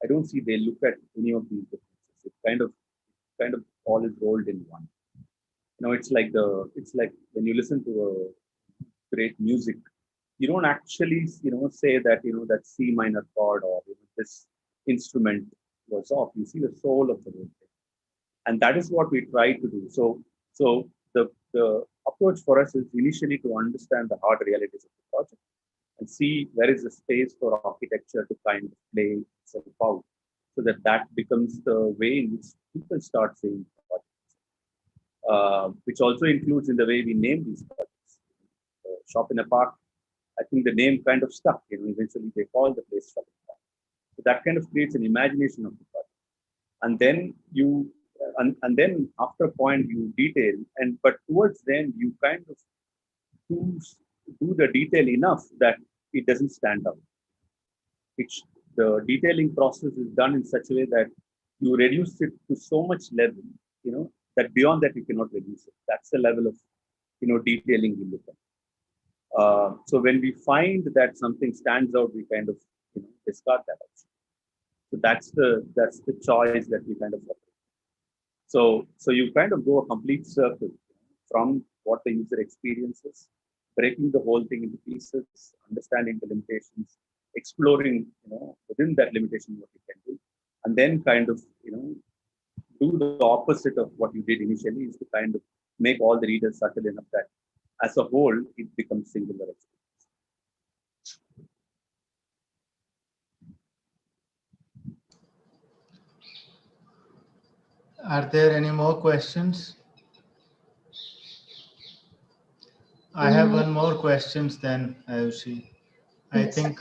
I don't see they look at any of these differences. It kind of all is rolled in one. It's like when you listen to a great music, you don't actually say that that C minor chord or this instrument was off. You see the soul of the whole thing, and that is what we try to do. So the approach for us is initially to understand the hard realities of the project and see where is the space for architecture to kind of play itself out, so that becomes the way in which people start seeing projects, which also includes in the way we name these projects. Shop in a Park, I think the name kind of stuck. Eventually they call the place Shop in a Park. So that kind of creates an imagination of the project, and then and then after a point you detail, but towards then you kind of do the detail enough that it doesn't stand out. The detailing process is done in such a way that you reduce it to so much level, that beyond that you cannot reduce it. That's the level of detailing we look at. So when we find that something stands out, we kind of discard that option. So that's the choice that we kind of operate. So you kind of go a complete circle from what the user experiences, breaking the whole thing into pieces, understanding the limitations, exploring within that limitation what you can do, and then kind of do the opposite of what you did initially, is to kind of make all the readers subtle enough that as a whole it becomes singular experience. Are there any more questions? I have one more questions then, Ayushi. I Yes. think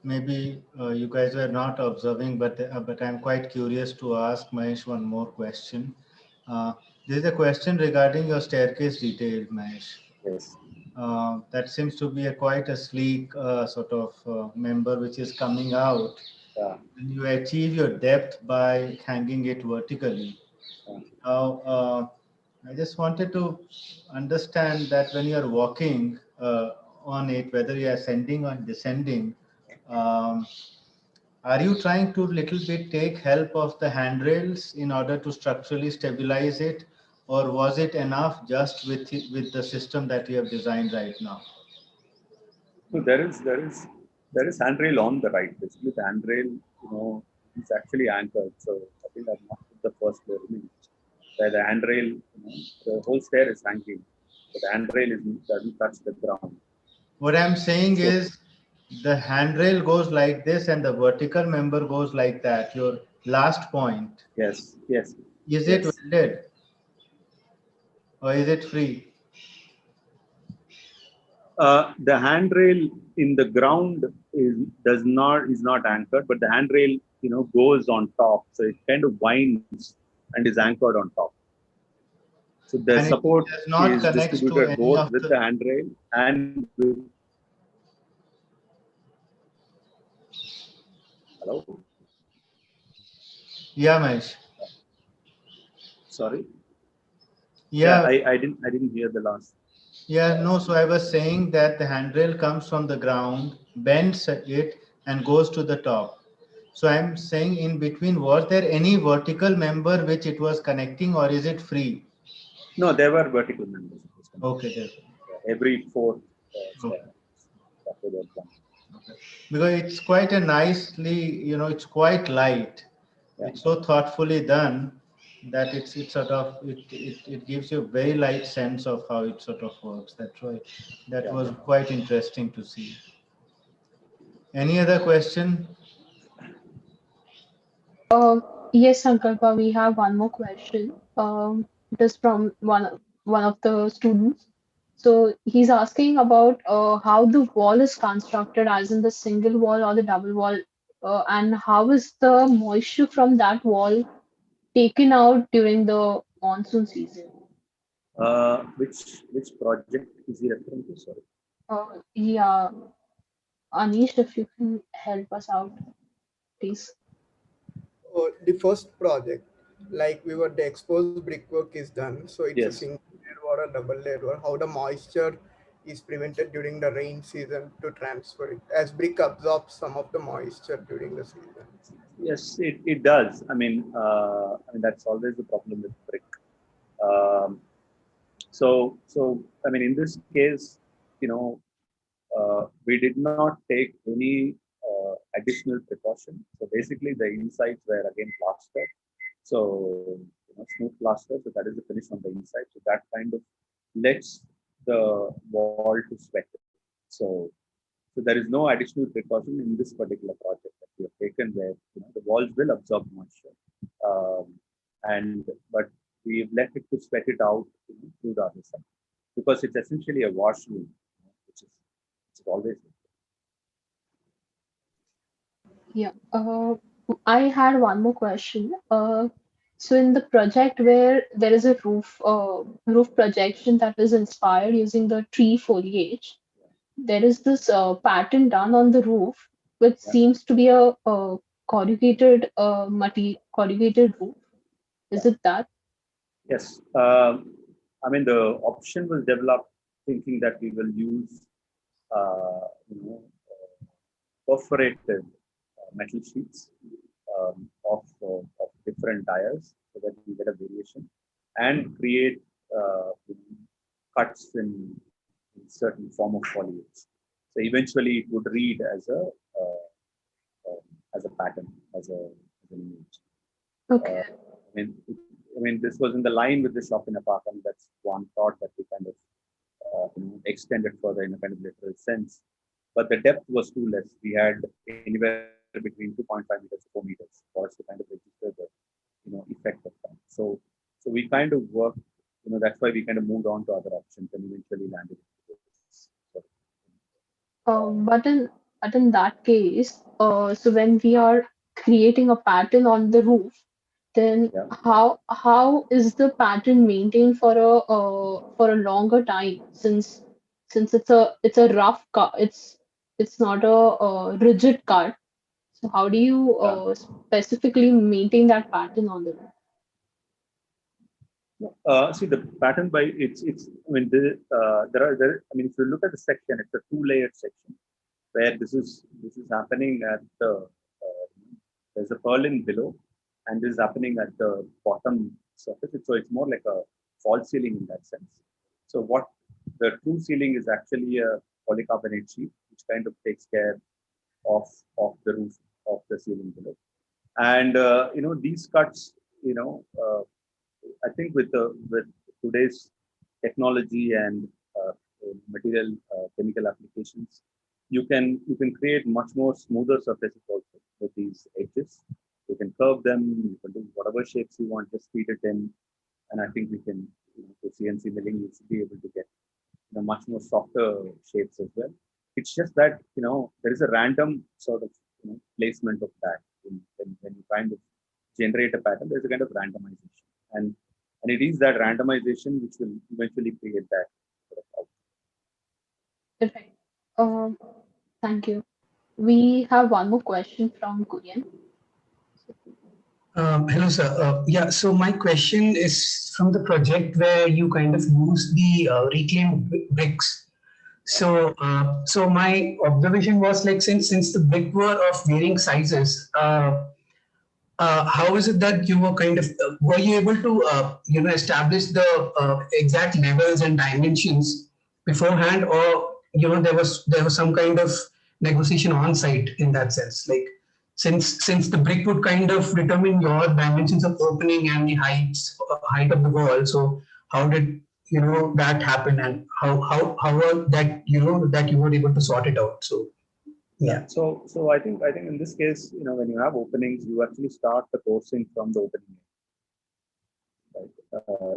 maybe you guys were not observing, but I'm quite curious to ask Mahesh one more question. This is a question regarding your staircase detail, Mahesh. Yes. That seems to be quite a sleek sort of member which is coming out. Yeah. And you achieve your depth by hanging it vertically. Yeah. Now, I just wanted to understand that when you are walking on it, whether you are ascending or descending, um, are you trying to little bit take help of the handrails in order to structurally stabilize it, or was it enough just with the system that you have designed right now? So there is handrail on the right. Basically, the handrail, is actually anchored. So I think I've not put the first layer in, where the handrail, the whole stair is hanging, but the handrail doesn't touch the ground. What I'm saying So is the handrail goes like this and the vertical member goes like that. Your last point. yes, yes, Is it yes. welded or is it free? The handrail in the ground is not anchored, but the handrail goes on top, so it kind of winds and is anchored on top. So the And it support does not is connect to distributed any both of with the. the handrail and with. Hello. Yeah, Mahesh. Sorry. Yeah, Yeah, I didn't hear the last. yeah, no. So I was saying that the handrail comes from the ground, bends it, and goes to the top. So I'm saying in between, was there any vertical member which it was connecting, or is it free? No, there were vertical members. It was connected. Okay, there. Yeah, every fourth Okay. stair. After that one. Okay. Because it's quite a nicely, it's quite light. Yeah. It's so thoughtfully done that it sort of it gives you a very light sense of how it sort of works. That's why that Yeah. was quite interesting to see. Any other question? Uh, yes, Sankalpa, we have one more question. It is from one of the students. So he's asking about how the wall is constructed, as in the single wall or the double wall, and how is the moisture from that wall taken out during the monsoon season? Which project is he referring to? Sorry. Yeah, Anish, if you can help us out, please. The first project, like we were the exposed brickwork is done, so it's a Yes. single layer or a double layer, or how the moisture is prevented during the rain season to transfer it, as brick absorbs some of the moisture during the season. Yes, it does. I mean that's always the problem with brick. Um, so I mean, in this case, you know, we did not take any additional precaution. So basically, the insides were again plaster. So smooth plaster. So that is the finish on the inside. So that kind of lets the wall to sweat. So so there is no additional precaution in this particular project that we have taken, where the walls will absorb moisture, um, and but we've left it to sweat it out through the other side, because it's essentially a washroom, which is always. Yeah. I had one more question. So in the project where there is a roof projection that is inspired using the tree foliage, there is this pattern done on the roof, which Yeah. seems to be a corrugated roof. Is Yeah. it that? Yes. I mean, the option was developed thinking that we will use, uh, you know, perforated metal sheets of different tires, so that we get a variation and create cuts in certain form of foliage. So eventually, it would read as a pattern, as an image. Okay. I mean, this was in the line with the shop in a park, and that's one thought that we kind of extended further in a kind of literal sense. But the depth was too less. We had anywhere between 2.5 meters to 4 meters for us to kind of register the effect of that. So we kind of worked. That's why we kind of moved on to other options and eventually landed into this. So, But in that case, so when we are creating a pattern on the roof, then yeah. how is the pattern maintained for a longer time, since it's a rough cut, it's not a rigid cut. So how do you Yeah. specifically maintain that pattern on the roof? See the pattern by it's. I mean, there. I mean, if you look at the section, it's a two-layered section where this is happening at the there's a purlin below, and this is happening at the bottom surface. So it's more like a false ceiling in that sense. So what the true ceiling is actually a polycarbonate sheet, which kind of takes care of the roof of the ceiling below. And these cuts, I think with today's technology and material chemical applications, you can create much more smoother surfaces also with these edges. You can curve them. You can do whatever shapes you want. Just feed it in, and I think we can. With CNC milling, you should be able to get much more softer shapes as well. It's just that there is a random sort of placement of that when you kind of generate a pattern. There's a kind of randomization, and it is that randomization which will eventually create that sort of output. Right. Um, Thank you. We have one more question from Kurian. Hello, sir. Yeah, so my question is from the project where you kind of use the reclaimed bricks. So my observation was like since the brick were of varying sizes, how is it that you were kind of were you able to establish the exact levels and dimensions beforehand, or there was some kind of negotiation on site in that sense, like since the brick would kind of determine your dimensions of opening and the height of the wall. So how did that happen, and how that that you were able to sort it out? So Yeah. So I think in this case, when you have openings, you actually start the coursing from the opening. Right?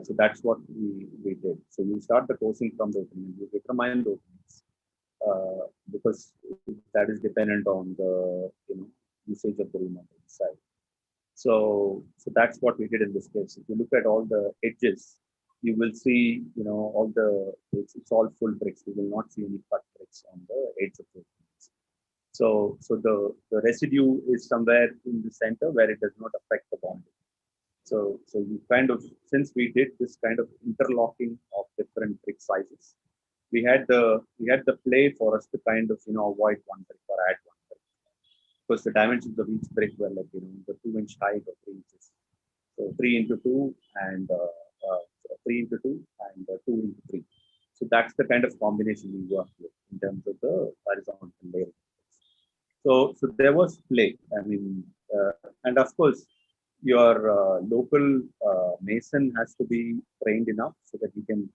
So that's what we did. So you start the coursing from the opening. You determine the openings because that is dependent on the usage of the room on the inside. So that's what we did in this case. If you look at all the edges, you will see all it's all full bricks. You will not see any cut bricks on the edge of the openings. So the residue is somewhere in the center where it does not affect the bonding. So you kind of, since we did this kind of interlocking of different brick sizes, we had the play for us to kind of avoid one brick or add one brick, because the dimensions of each brick were like the 2-inch height or 3 inches. So 3 into 2 and 3 into 2 and 2 into 3. So that's the kind of combination we work with in terms of the horizontal layering. So there was play. I mean, and of course, your local mason has to be trained enough so that he can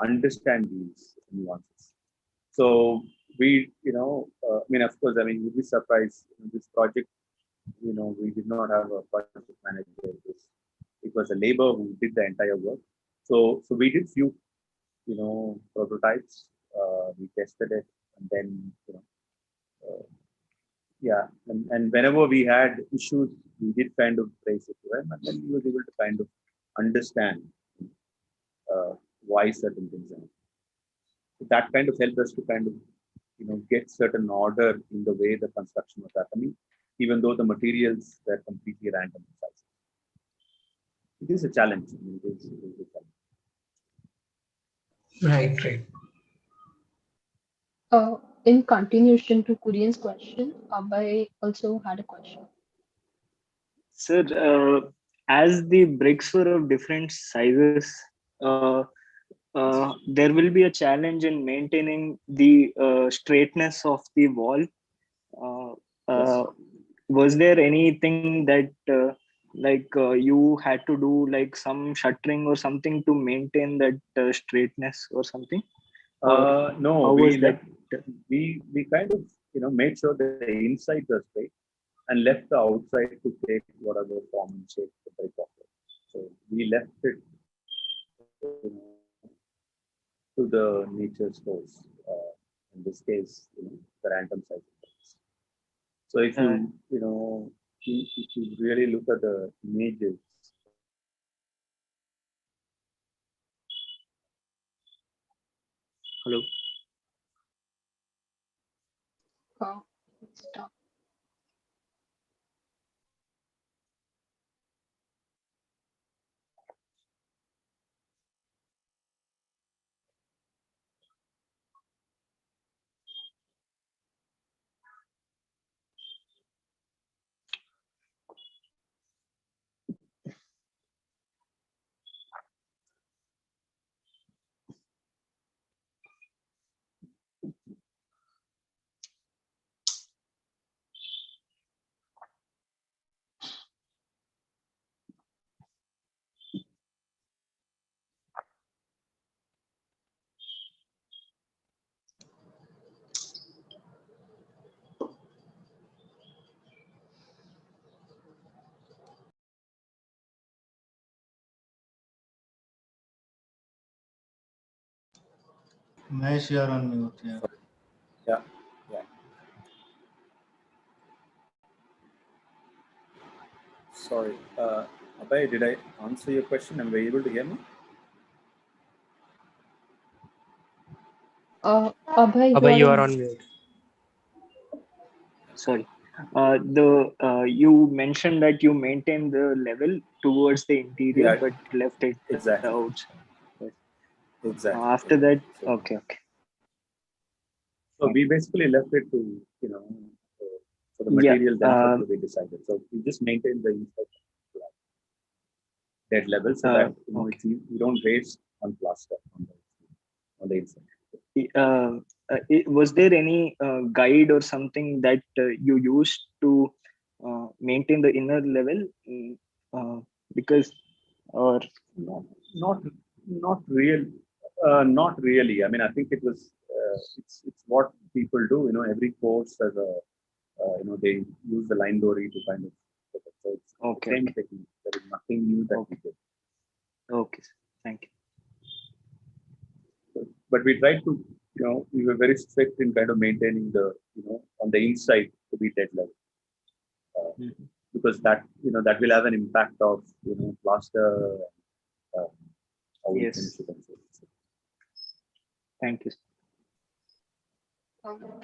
understand these nuances. So I mean, of course, I mean, you'd be surprised in this project. We did not have a project manager. It was a labor who did the entire work. So we did few, prototypes. We tested it, and then uh, yeah, and whenever we had issues, we did kind of trace it to him, and then he was able to kind of understand uh, why certain things are. So that kind of helped us to kind of get certain order in the way the construction was happening, even though the materials were completely random sizes. It is a challenge. I mean, it is a challenge. Right, right. In continuation to Kurian's question, Abhay also had a question. Sir, as the bricks were of different sizes, there will be a challenge in maintaining the straightness of the wall. Uh, Yes. was there anything that you had to do, like some shuttering or something to maintain that straightness or something? Or No, how we was that? left. We kind of made sure the inside was straight and left the outside to take whatever form and shape the brick offered. So we left it to the nature's force. In this case, the random size of bricks. So if Uh, if you really look at the images, Hello. Uh, stop. Mahesh, you're on mute. Yeah. yeah, yeah. Sorry, Abhay, did I answer your question and were you able to hear me? Abhay, you Abhay, are you on are mute. on mute. Sorry. The you mentioned that you maintained the level towards the interior, Yeah, but left it exactly, outside. Yes. exactly, After that, exactly. okay, okay. So we basically left it to uh, for the Yeah. material themselves to be decided. So we just maintain the inside dead level so that Okay. you don't waste on plaster on the inside. Was there any guide or something that you used to maintain the inner level? Uh, because, or Not not not real not really. I mean, I think it was it's what people do. Every course has a they use the line dory to kind of. So it's the Okay. same technique. There is nothing new that we did. Okay. Thank you. But we tried to, we were very strict in kind of maintaining the, on the inside to be dead level. Because that, that will have an impact of, plaster, how we Yes. finish it and so on. Thank you.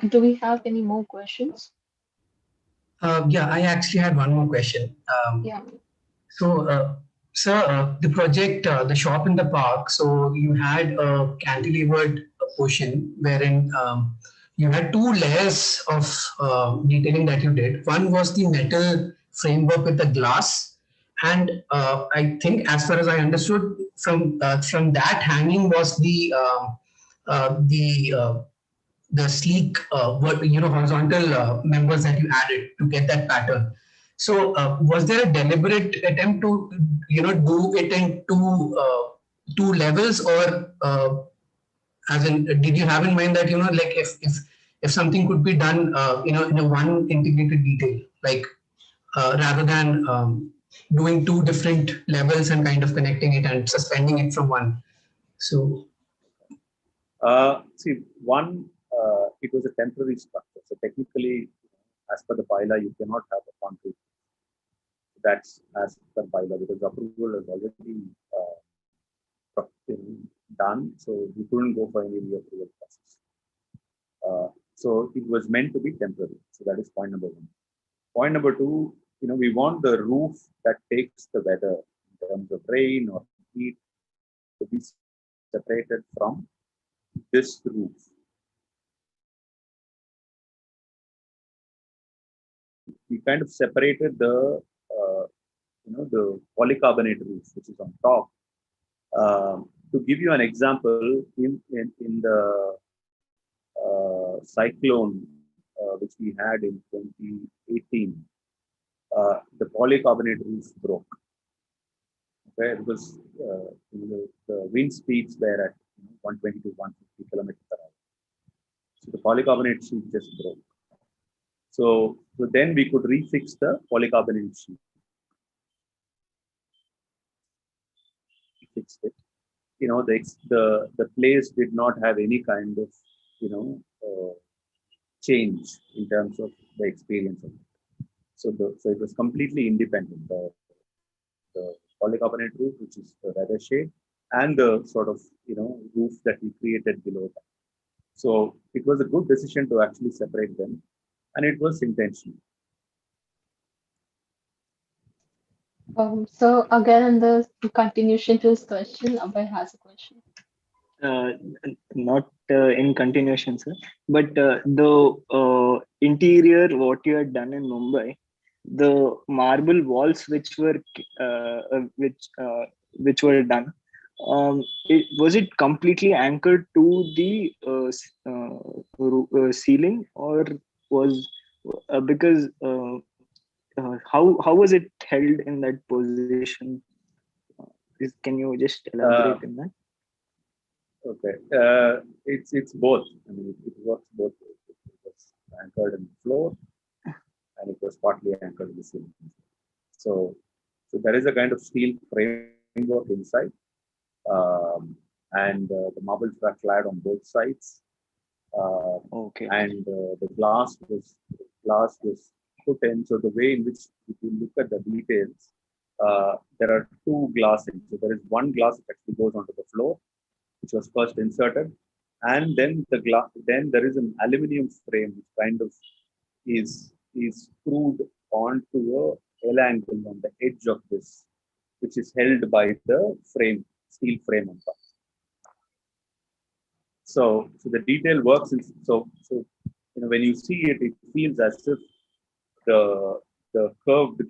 Do we have any more questions? Yeah, I actually had one more question. Yeah. So, sir, the project, the shop in the park, so you had a cantilevered portion wherein you had two layers of detailing that you did. One was the metal framework with the glass, and I think, as far as I understood, from that hanging was uh, the uh, the sleek, horizontal members that you added to get that pattern. So, was there a deliberate attempt to, do it in two levels, or as in, did you have in mind that, like if something could be done, in a one integrated detail, like rather than doing two different levels and kind of connecting it and suspending it from one. So, See, one, it was a temporary structure. So technically, as per the bylaw, you cannot have a concrete. That's as per bylaw because approval is already done. So we couldn't go for any reapproval process. So it was meant to be temporary. So that is point number one. Point number two, we want the roof that takes the weather in terms of rain or heat to be separated from this roof. We kind of separated the the polycarbonate roof, which is on top. To give you an example, in the cyclone which we had in 2018, the polycarbonate roof broke. Okay, because the wind speeds were at 120 to 150 kilometers per hour. So the polycarbonate sheet just broke. So then we could refix the polycarbonate sheet. Fixed it. The place did not have any kind of change in terms of the experience of it. So it was completely independent. The polycarbonate roof, which is the weather shade, and the sort of roof that we created below that. So it was a good decision to actually separate them, and it was intentional. So again, in the continuation to his question, Abhay has a question. Not in continuation, sir, but the interior, what you had done in Mumbai, the marble walls which were done, was it completely anchored to the ceiling, or was because how was it held in that position? Can you just elaborate in that? Okay, it's both. I mean, it works both ways. It was anchored in the floor, and it was partly anchored in the ceiling. So there is a kind of steel framework inside, and the marbles are clad on both sides. Okay. And the glass was put in. So the way in which, if you look at the details, there are two glassings. So there is one glass that actually goes onto the floor, which was first inserted, and then then there is an aluminium frame which kind of is screwed onto a L angle on the edge of this, which is held by the steel frame on top. So the detail works. When you see it, it feels as if the curved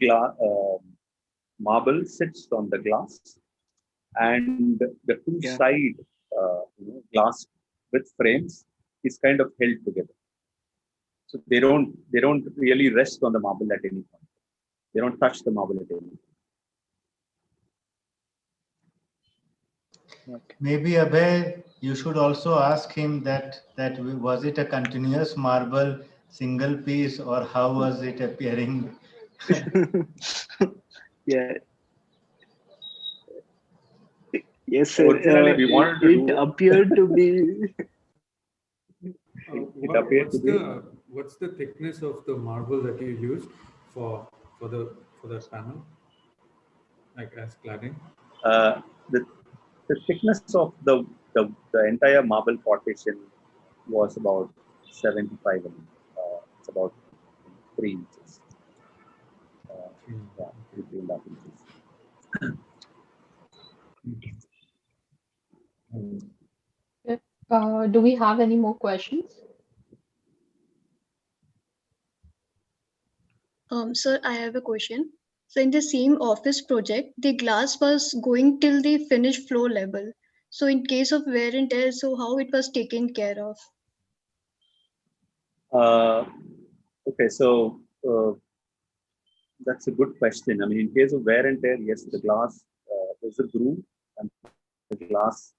marble sits on the glass, and the two side glass with frames is kind of held together. So they don't really rest on the marble at any point. They don't touch the marble at any point. Maybe Abhay, you should also ask him that was it a continuous marble single piece, or how was it appearing? Yeah. Yes, sir. Originally, we wanted to It do. appeared to be. It appeared to be. What's the thickness of the marble that you used for for that panel, like as cladding? Uh, the thickness of the entire marble partition was about 75 mm. It's about 3 inches. Yeah, 3.5 inches. Okay. Do we have any more questions? Sir, I have a question. So in the same office project, the glass was going till the finished floor level. So in case of wear and tear, so how it was taken care of? Uh, okay, so that's a good question. I mean, in case of wear and tear, yes, the glass, there's a groove, and the glass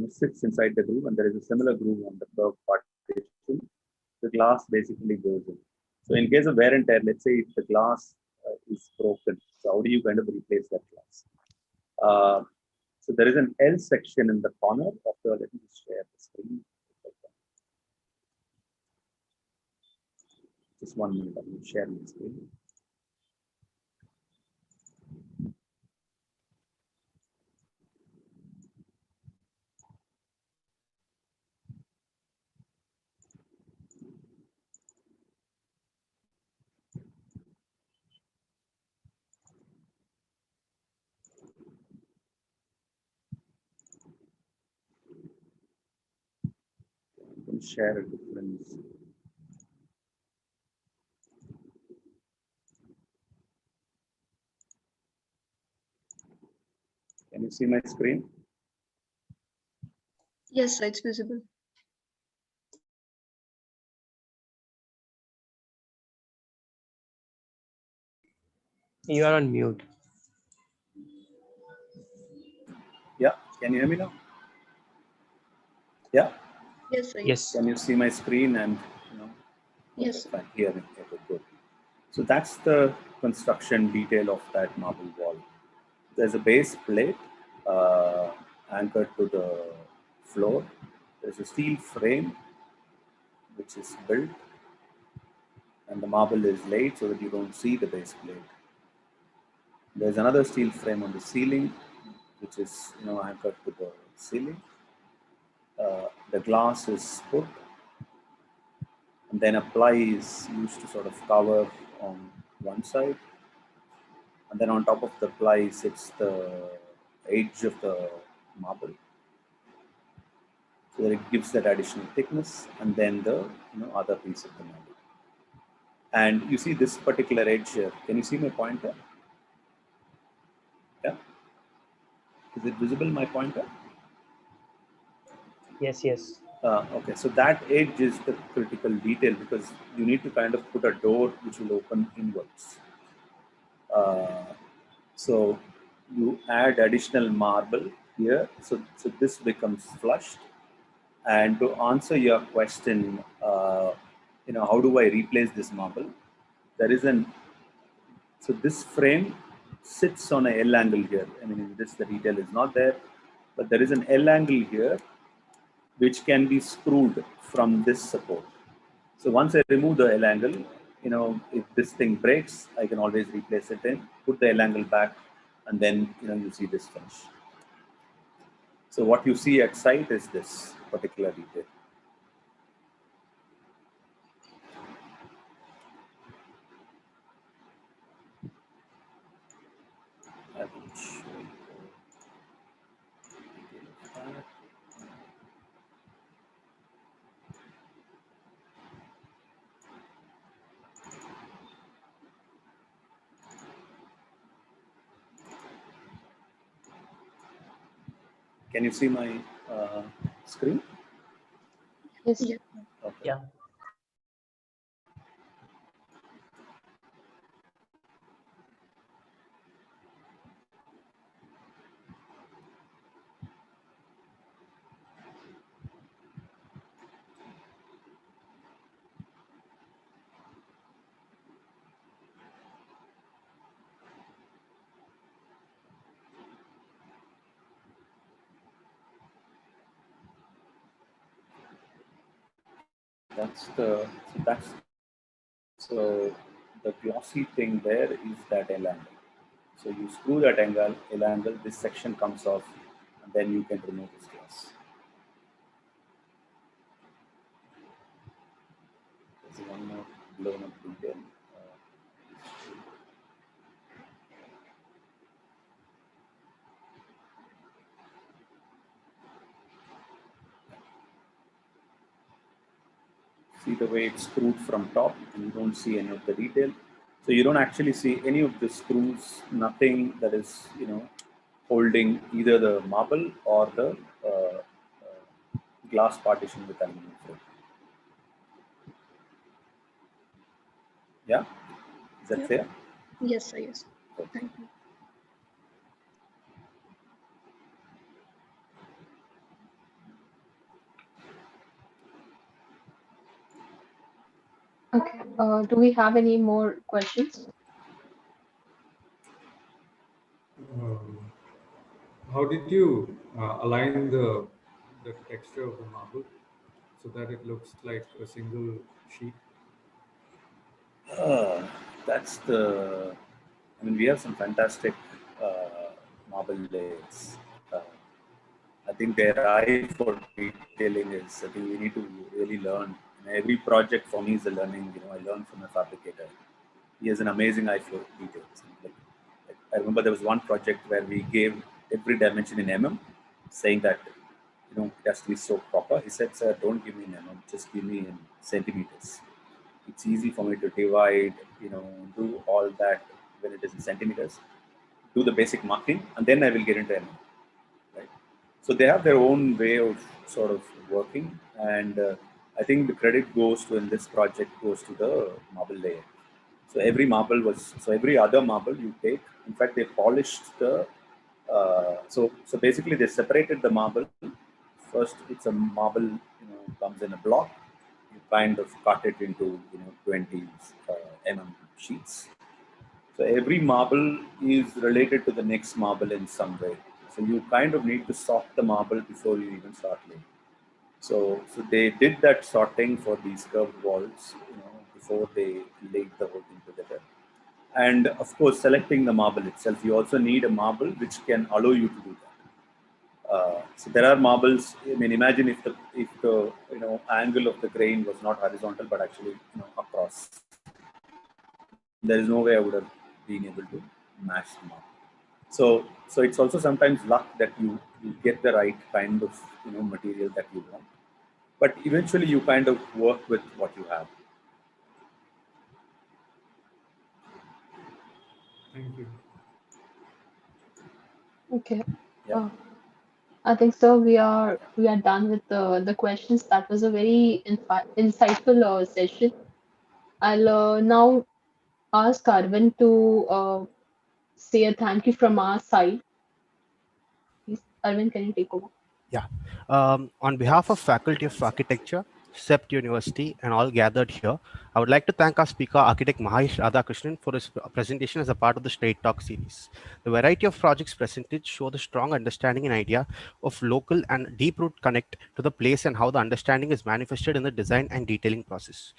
sits inside the groove, and there is a similar groove on the curved partition. The glass basically goes in. So in case of wear and tear, let's say if the glass is broken, so how do you kind of replace that glass? So there is an L section in the corner of the, let me just share the screen. Just 1 minute, I'm sharing the screen. I'm going to share a different. Can you see my screen? Yes, sir, it's visible. You are on mute. Yeah, can you hear me now? Yeah. Yes, sir. Yes. Can you see my screen and Yes. Okay, fine. Hear me. Okay, good. So that's the construction detail of that marble wall. There's a base plate anchored to the floor. There's a steel frame which is built, and the marble is laid so that you don't see the base plate. There's another steel frame on the ceiling, which is anchored to the ceiling. The glass is put, and then a ply is used to sort of cover on one side, and then on top of the ply sits the edge of the marble, so that it gives that additional thickness, and then the other piece of the marble. And you see this particular edge here. Can you see my pointer? Yeah. Is it visible, my pointer? Yes, yes. Okay, so that edge is the critical detail, because you need to kind of put a door which will open inwards. So you add additional marble here, so this becomes flushed. And to answer your question, how do I replace this marble? There is so this frame sits on a L angle here. I mean, in this the detail is not there, but there is an L angle here which can be screwed from this support. So once I remove the L angle, if this thing breaks, I can always replace it in, put the L angle back, and then you see this finish. So what you see at site is this particular detail. I will show you. Can you see my screen? Yes. Yeah. Okay. Yeah. So the glossy thing there is that L angle. So you screw that L angle, this section comes off, and then you can remove this glass. There's one more blown up detail. See the way it's screwed from top, and you don't see any of the detail. So you don't actually see any of the screws, nothing that is, holding either the marble or the glass partition with aluminum frame. Yeah, is that fair? Yes, sir. Yes. Thank you. Okay. Do we have any more questions? How did you align the texture of the marble so that it looks like a single sheet? That's the. I mean, we have some fantastic marble layers. I think their eye for detailing is. I think we need to really learn. And every project for me is a learning. I learn from a fabricator. He has an amazing eye for details. Like, I remember there was one project where we gave every dimension in saying that it has to be so proper. He said, "Sir, don't give me in just give me in centimeters. It's easy for me to divide, do all that when it is in centimeters, do the basic marking, and then I will get into right?" So they have their own way of sort of working, and I think the credit goes to, in this project, goes to the marble layer. So every other marble you take, in fact, they polished so basically they separated the marble. First, it's a marble, comes in a block. You kind of cut it into, 20 sheets. So every marble is related to the next marble in some way. So you kind of need to sort the marble before you even start laying. So they did that sorting for these curved walls, before they laid the whole thing together. And of course, selecting the marble itself, you also need a marble which can allow you to do that. So there are marbles. I mean, imagine if the angle of the grain was not horizontal but actually across. There is no way I would have been able to match the marble. So it's also sometimes luck that you get the right kind of material that you want. But eventually, you kind of work with what you have. Thank you. Okay. Yeah. I think so. We are done with the questions. That was a very insightful session. I'll now ask Arvind to say a thank you from our side. Please, Arvind, can you take over? Yeah. On behalf of Faculty of Architecture, CEPT University, and all gathered here, I would like to thank our speaker, Architect Mahesh Radhakrishnan, for his presentation as a part of the Straight Talk series. The variety of projects presented show the strong understanding and idea of local and deep root connect to the place and how the understanding is manifested in the design and detailing process.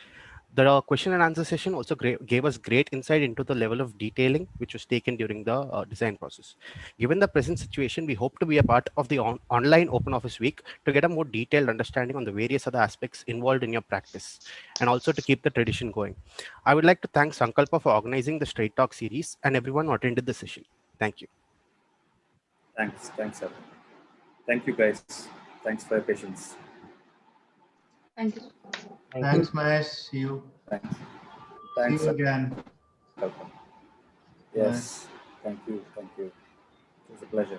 The question and answer session also gave us great insight into the level of detailing which was taken during the design process. Given the present situation, we hope to be a part of the online Open Office Week to get a more detailed understanding on the various other aspects involved in your practice and also to keep the tradition going. I would like to thank Sankalpa for organizing the Straight Talk series and everyone who attended the session. Thank you. Thanks, sir. Thank you, guys. Thanks for your patience. Thank you. Thanks, Mahesh. See you. Thanks. See Thanks, you sir. again. Welcome. Yes. Thank you. It was a pleasure.